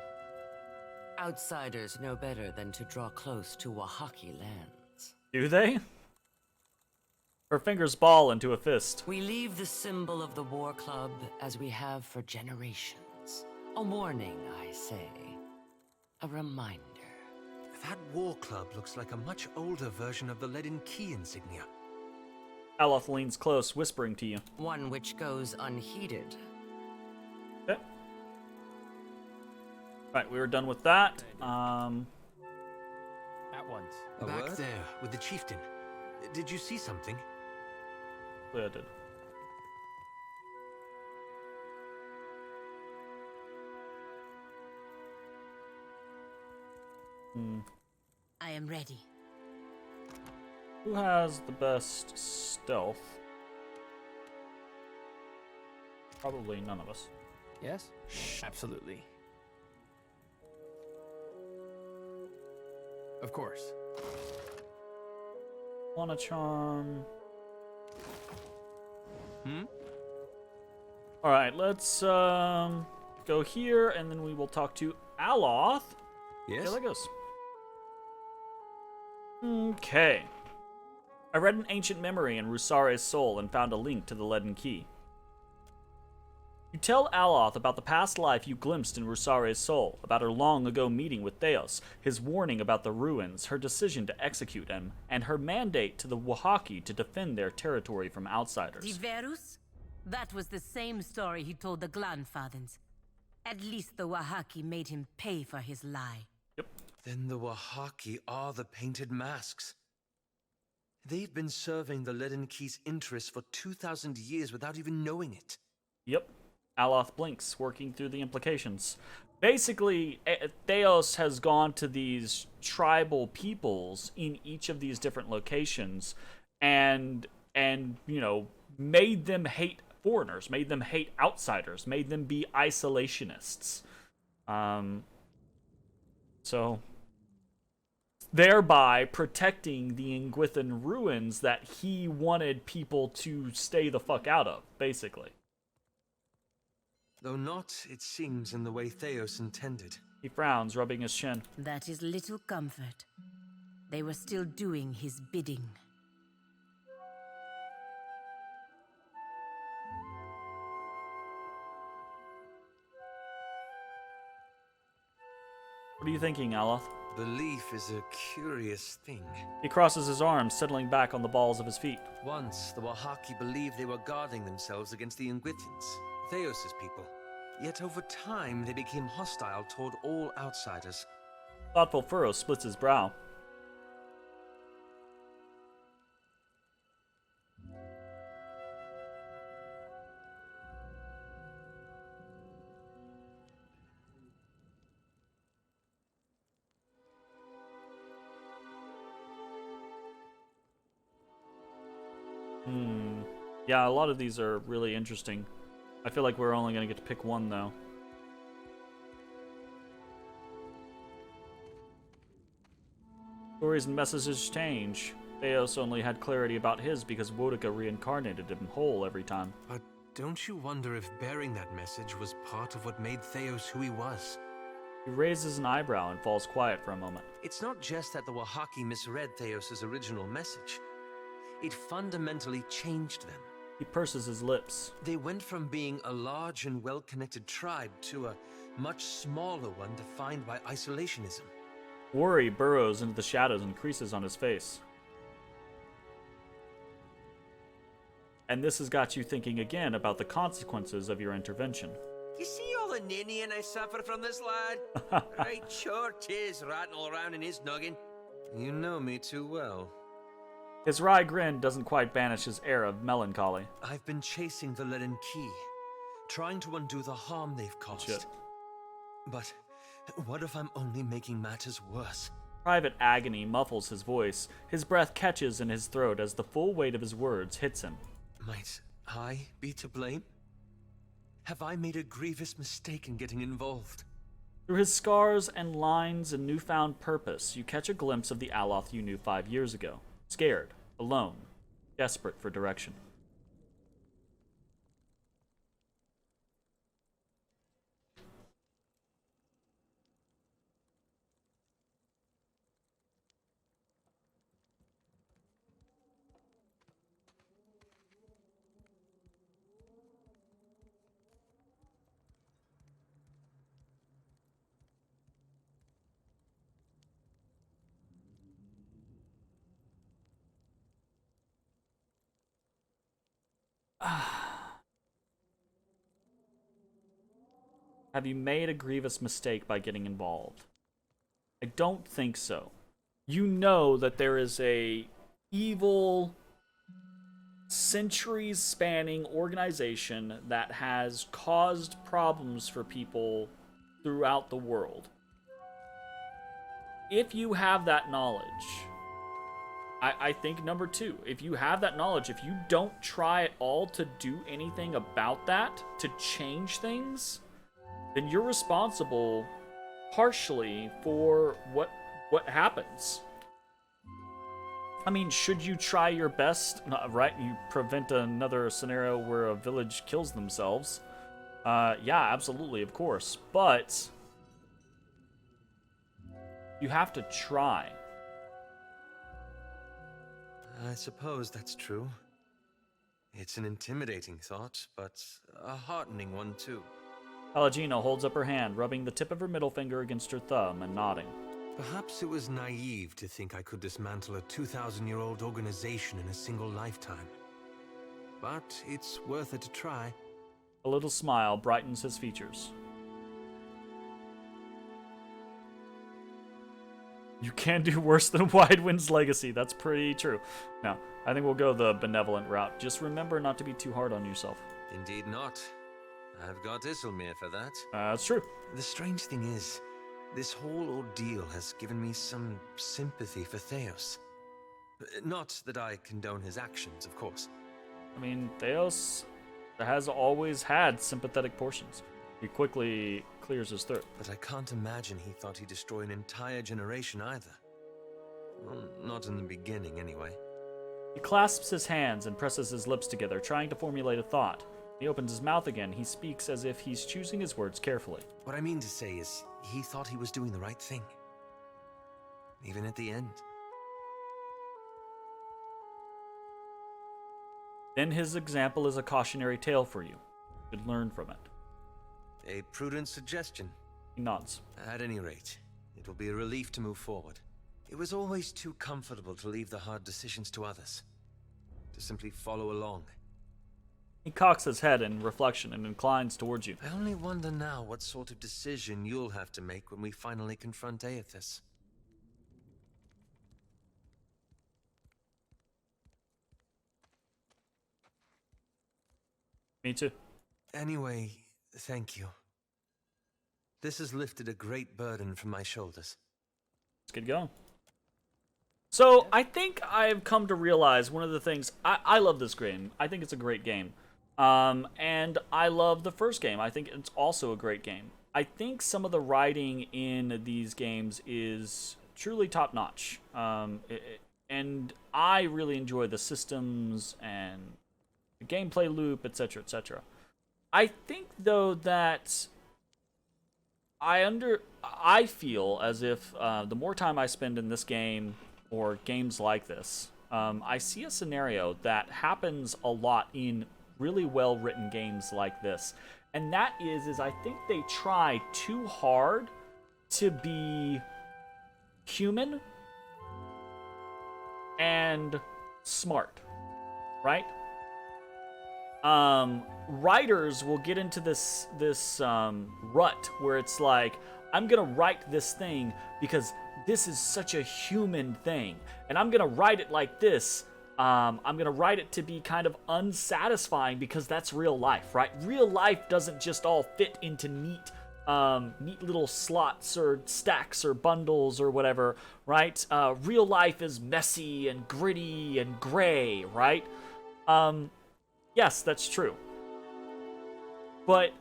outsiders know better than to draw close to Oaxacan lands.
Do they? Her fingers ball into a fist.
We leave the symbol of the war club as we have for generations. A warning, I say. A reminder.
That war club looks like a much older version of the Leaden Key insignia.
Aloth leans close, whispering to you.
One which goes unheeded.
Okay. Right, we were done with that.
At once.
Back there, with the chieftain. Did you see something?
Yeah, I did.
I am ready.
Who has the best stealth? Probably none of us.
Yes? Absolutely. Of course.
Wanna charm. Alright, let's go here and then we will talk to Aloth.
Yes.
Yeah, that goes. Okay. I read an ancient memory in Rusare's soul and found a link to the Leaden Key. You tell Aloth about the past life you glimpsed in Rusare's soul, about her long-ago meeting with Theos, his warning about the ruins, her decision to execute him, and her mandate to the Oaxacan to defend their territory from outsiders.
Diverus? That was the same story he told the Glanfathens. At least the Oaxacan made him pay for his lie.
Yep.
Then the Wahaki are the painted masks. They've been serving the Leaden Key's interests for 2,000 years without even knowing it.
Yep. Aloth blinks, working through the implications. Basically, Theos has gone to these tribal peoples in each of these different locations and you know, made them hate foreigners, made them hate outsiders, made them be isolationists. So thereby protecting the Ingwithan ruins that he wanted people to stay the fuck out of, basically.
Though not, it seems, in the way Theos intended.
He frowns, rubbing his chin.
That is little comfort. They were still doing his bidding.
What are you thinking, Aloth?
Belief is a curious thing.
He crosses his arms, settling back on the balls of his feet.
Once, the Wahaki believed they were guarding themselves against the Ingwithans, Theos' people. Yet over time, they became hostile toward all outsiders.
Thoughtful furrow splits his brow. Yeah, a lot of these are really interesting. I feel like we're only going to get to pick one, though. Stories and messages change. Theos only had clarity about his because Wodika reincarnated him whole every time.
But don't you wonder if bearing that message was part of what made Theos who he was?
He raises an eyebrow and falls quiet for a moment.
It's not just that the Wahaki misread Theos' original message. It fundamentally changed them.
He purses his lips.
They went from being a large and well-connected tribe to a much smaller one defined by isolationism.
Worry burrows into the shadows and creases on his face. And this has got you thinking again about the consequences of your intervention.
You see all the ninnying I suffer from this lad? Right, sure 'tis ratting all around in his noggin.
You know me too well.
His wry grin doesn't quite banish his air of melancholy.
I've been chasing the Leaden Key, trying to undo the harm they've caused.
Shit.
But what if I'm only making matters worse?
Private agony muffles his voice. His breath catches in his throat as the full weight of his words hits him.
Might I be to blame? Have I made a grievous mistake in getting involved?
Through his scars and lines and newfound purpose, you catch a glimpse of the Aloth you knew 5 years ago. Scared, alone, desperate for direction. Have you made a grievous mistake by getting involved? I don't think so. You know that there is a evil, centuries-spanning organization that has caused problems for people throughout the world. If you have that knowledge, I think number two, if you have that knowledge, if you don't try at all to do anything about that, to change things, then you're responsible partially for what happens. I mean, should you try your best, right? You prevent another scenario where a village kills themselves. Yeah, absolutely, of course. But you have to try.
I suppose that's true. It's an intimidating thought, but a heartening one too.
Pallegina holds up her hand, rubbing the tip of her middle finger against her thumb and nodding.
Perhaps it was naive to think I could dismantle a 2,000-year-old organization in a single lifetime. But it's worth it to try.
A little smile brightens his features. You can do worse than Widewind's Legacy. That's pretty true. No, I think we'll go the benevolent route. Just remember not to be too hard on yourself.
Indeed not. I've got Isilmir for that.
That's true.
The strange thing is, this whole ordeal has given me some sympathy for Theos. Not that I condone his actions, of course.
I mean, Theos has always had sympathetic portions. He quickly clears his throat.
But I can't imagine he thought he'd destroy an entire generation either. Well, not in the beginning, anyway.
He clasps his hands and presses his lips together, trying to formulate a thought. He opens his mouth again. He speaks as if he's choosing his words carefully.
What I mean to say is, he thought he was doing the right thing. Even at the end.
Then his example is a cautionary tale for you. You could learn from it.
A prudent suggestion.
He nods.
At any rate, it will be a relief to move forward. It was always too comfortable to leave the hard decisions to others. To simply follow along.
He cocks his head in reflection and inclines towards you.
I only wonder now what sort of decision you'll have to make when we finally confront Aethys.
Me too.
Anyway, thank you. This has lifted a great burden from my shoulders.
Let's get going. So, I think I've come to realize one of the things... I love this game. I think it's a great game. And I love the first game. I think it's also a great game. I think some of the writing in these games is truly top-notch. And I really enjoy the systems and the gameplay loop, etc., etc. I think, though, that I feel as if the more time I spend in this game or games like this, I see a scenario that happens a lot in really well-written games like this. And that is I think they try too hard to be human and smart, right? Writers will get into this rut where it's like, I'm gonna write this thing because this is such a human thing, and I'm gonna write it like this. I'm gonna write it to be kind of unsatisfying because that's real life, right? Real life doesn't just all fit into neat little slots or stacks or bundles or whatever, right? Real life is messy and gritty and gray, right? Yes, that's true. But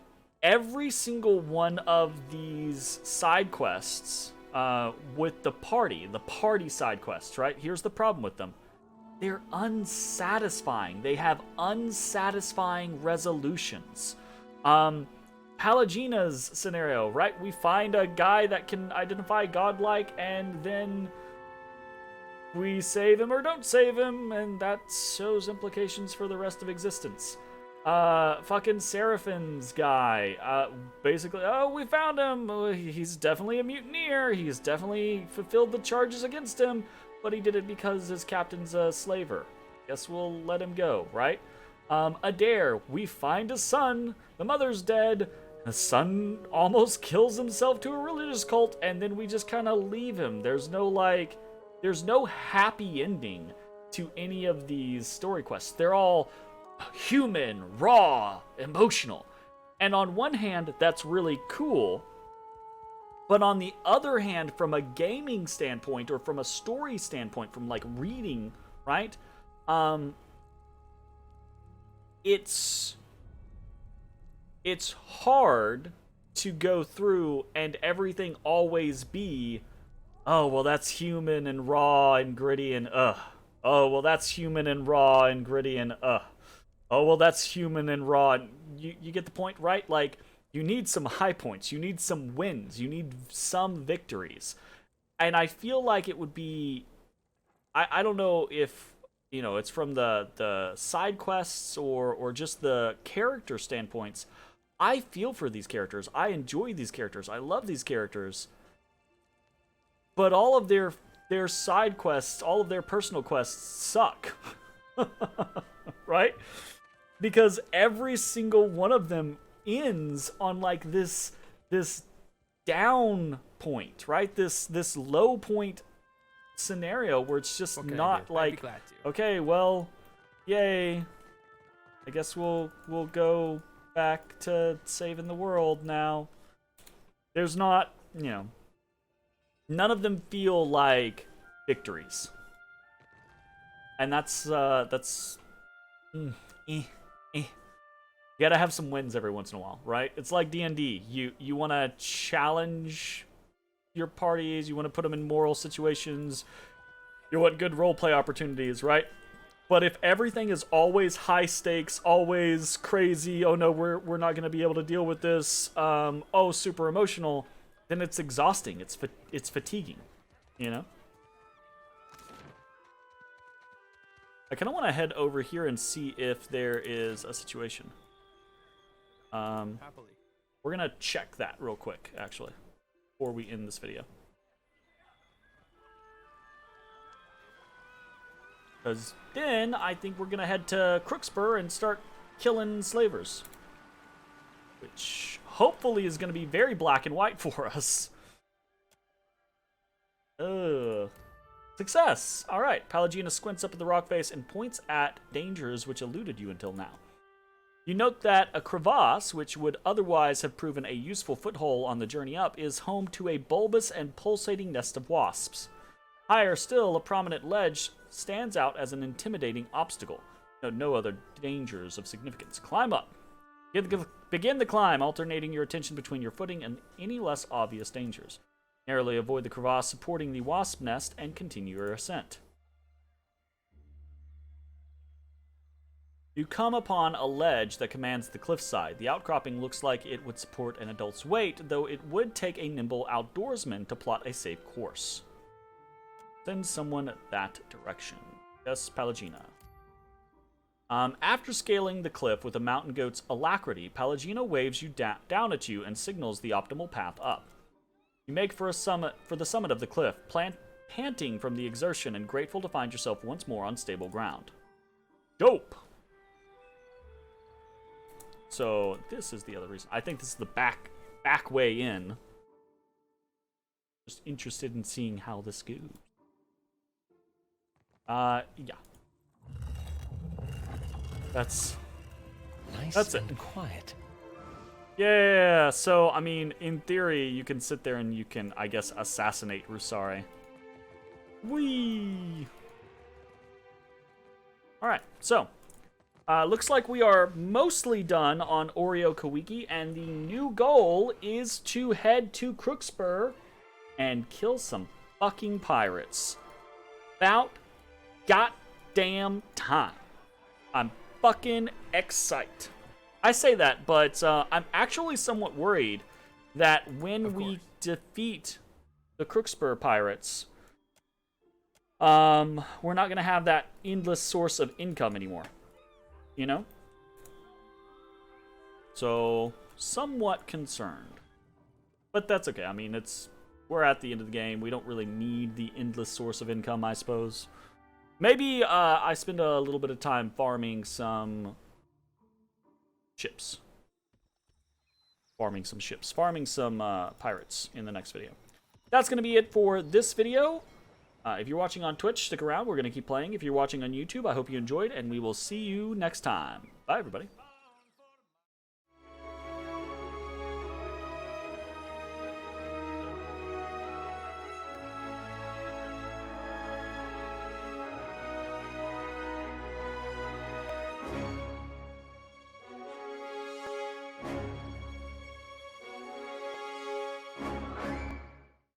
every single one of these side quests with the party side quests, right? Here's the problem with them. They're unsatisfying. They have unsatisfying resolutions. Palagina's scenario, right? We find a guy that can identify godlike, and then we save him or don't save him, and that shows implications for the rest of existence. Fucking Seraphine's guy, basically, oh, we found him. He's definitely a mutineer. He's definitely fulfilled the charges against him, but he did it because his captain's a slaver. Guess we'll let him go, right? Adair, we find a son. The mother's dead. The son almost kills himself to a religious cult, and then we just kind of leave him. There's no happy ending to any of these story quests. They're all human, raw, emotional. And on one hand, that's really cool. But on the other hand, from a gaming standpoint or from a story standpoint, from like reading, right? It's hard to go through and everything always be, oh, well, that's human and raw and gritty and Oh, well, that's human and raw and gritty and Oh, well, that's human and raw. And you get the point, right? Like, you need some high points. You need some wins. You need some victories. And I feel like it would be... I don't know if, you know, it's from the side quests or just the character standpoints. I feel for these characters. I enjoy these characters. I love these characters. But all of their side quests, all of their personal quests suck. Right? Because every single one of them ends on like this down point, right? This low point scenario where it's just
What can I
not
do? I'd be
like,
glad to.
okay, well, yay. I guess we'll go back to saving the world now. There's not, you know, none of them feel like victories. And that's You gotta have some wins every once in a while, right? It's like D&D. You want to challenge your parties. You want to put them in moral situations. You want good roleplay opportunities, right? But if everything is always high stakes, always crazy, oh no, we're not gonna be able to deal with this, oh, super emotional, then it's exhausting. It's fatiguing, you know? I kind of want to head over here and see if there is a situation.
Happily.
We're gonna check that real quick, actually, before we end this video. Because then I think we're gonna head to Crookspur and start killing slavers. Which hopefully is gonna be very black and white for us. Success! Alright, Pallegina squints up at the rock face and points at dangers which eluded you until now. You note that a crevasse, which would otherwise have proven a useful foothold on the journey up, is home to a bulbous and pulsating nest of wasps. Higher still, a prominent ledge stands out as an intimidating obstacle. No other dangers of significance. Climb up. Begin the climb, alternating your attention between your footing and any less obvious dangers. Narrowly avoid the crevasse supporting the wasp nest and continue your ascent. You come upon a ledge that commands the cliffside. The outcropping looks like it would support an adult's weight, though it would take a nimble outdoorsman to plot a safe course. Send someone that direction. Yes, Pallegina. After scaling the cliff with a mountain goat's alacrity, Pallegina waves you down at you and signals the optimal path up. You make for the summit of the cliff, panting from the exertion and grateful to find yourself once more on stable ground. Dope! So this is the other reason. I think this is the back way in. Just interested in seeing how this goes. Yeah. That's
nice
it.
And quiet.
Yeah, so, I mean, in theory, you can sit there and you can, I guess, assassinate Rusari. Whee! Alright, so, looks like we are mostly done on Oreo Kawiki, and the new goal is to head to Crookspur and kill some fucking pirates. About goddamn time. I'm fucking excited. I say that, but I'm actually somewhat worried that when we defeat the Crookspur pirates, we're not going to have that endless source of income anymore. You know? So, somewhat concerned. But that's okay. I mean, we're at the end of the game. We don't really need the endless source of income, I suppose. Maybe I spend a little bit of time farming some ships. Farming some pirates in the next video. That's going to be it for this video. If you're watching on Twitch, stick around. We're going to keep playing. If you're watching on YouTube, I hope you enjoyed, and we will see you next time. Bye, everybody.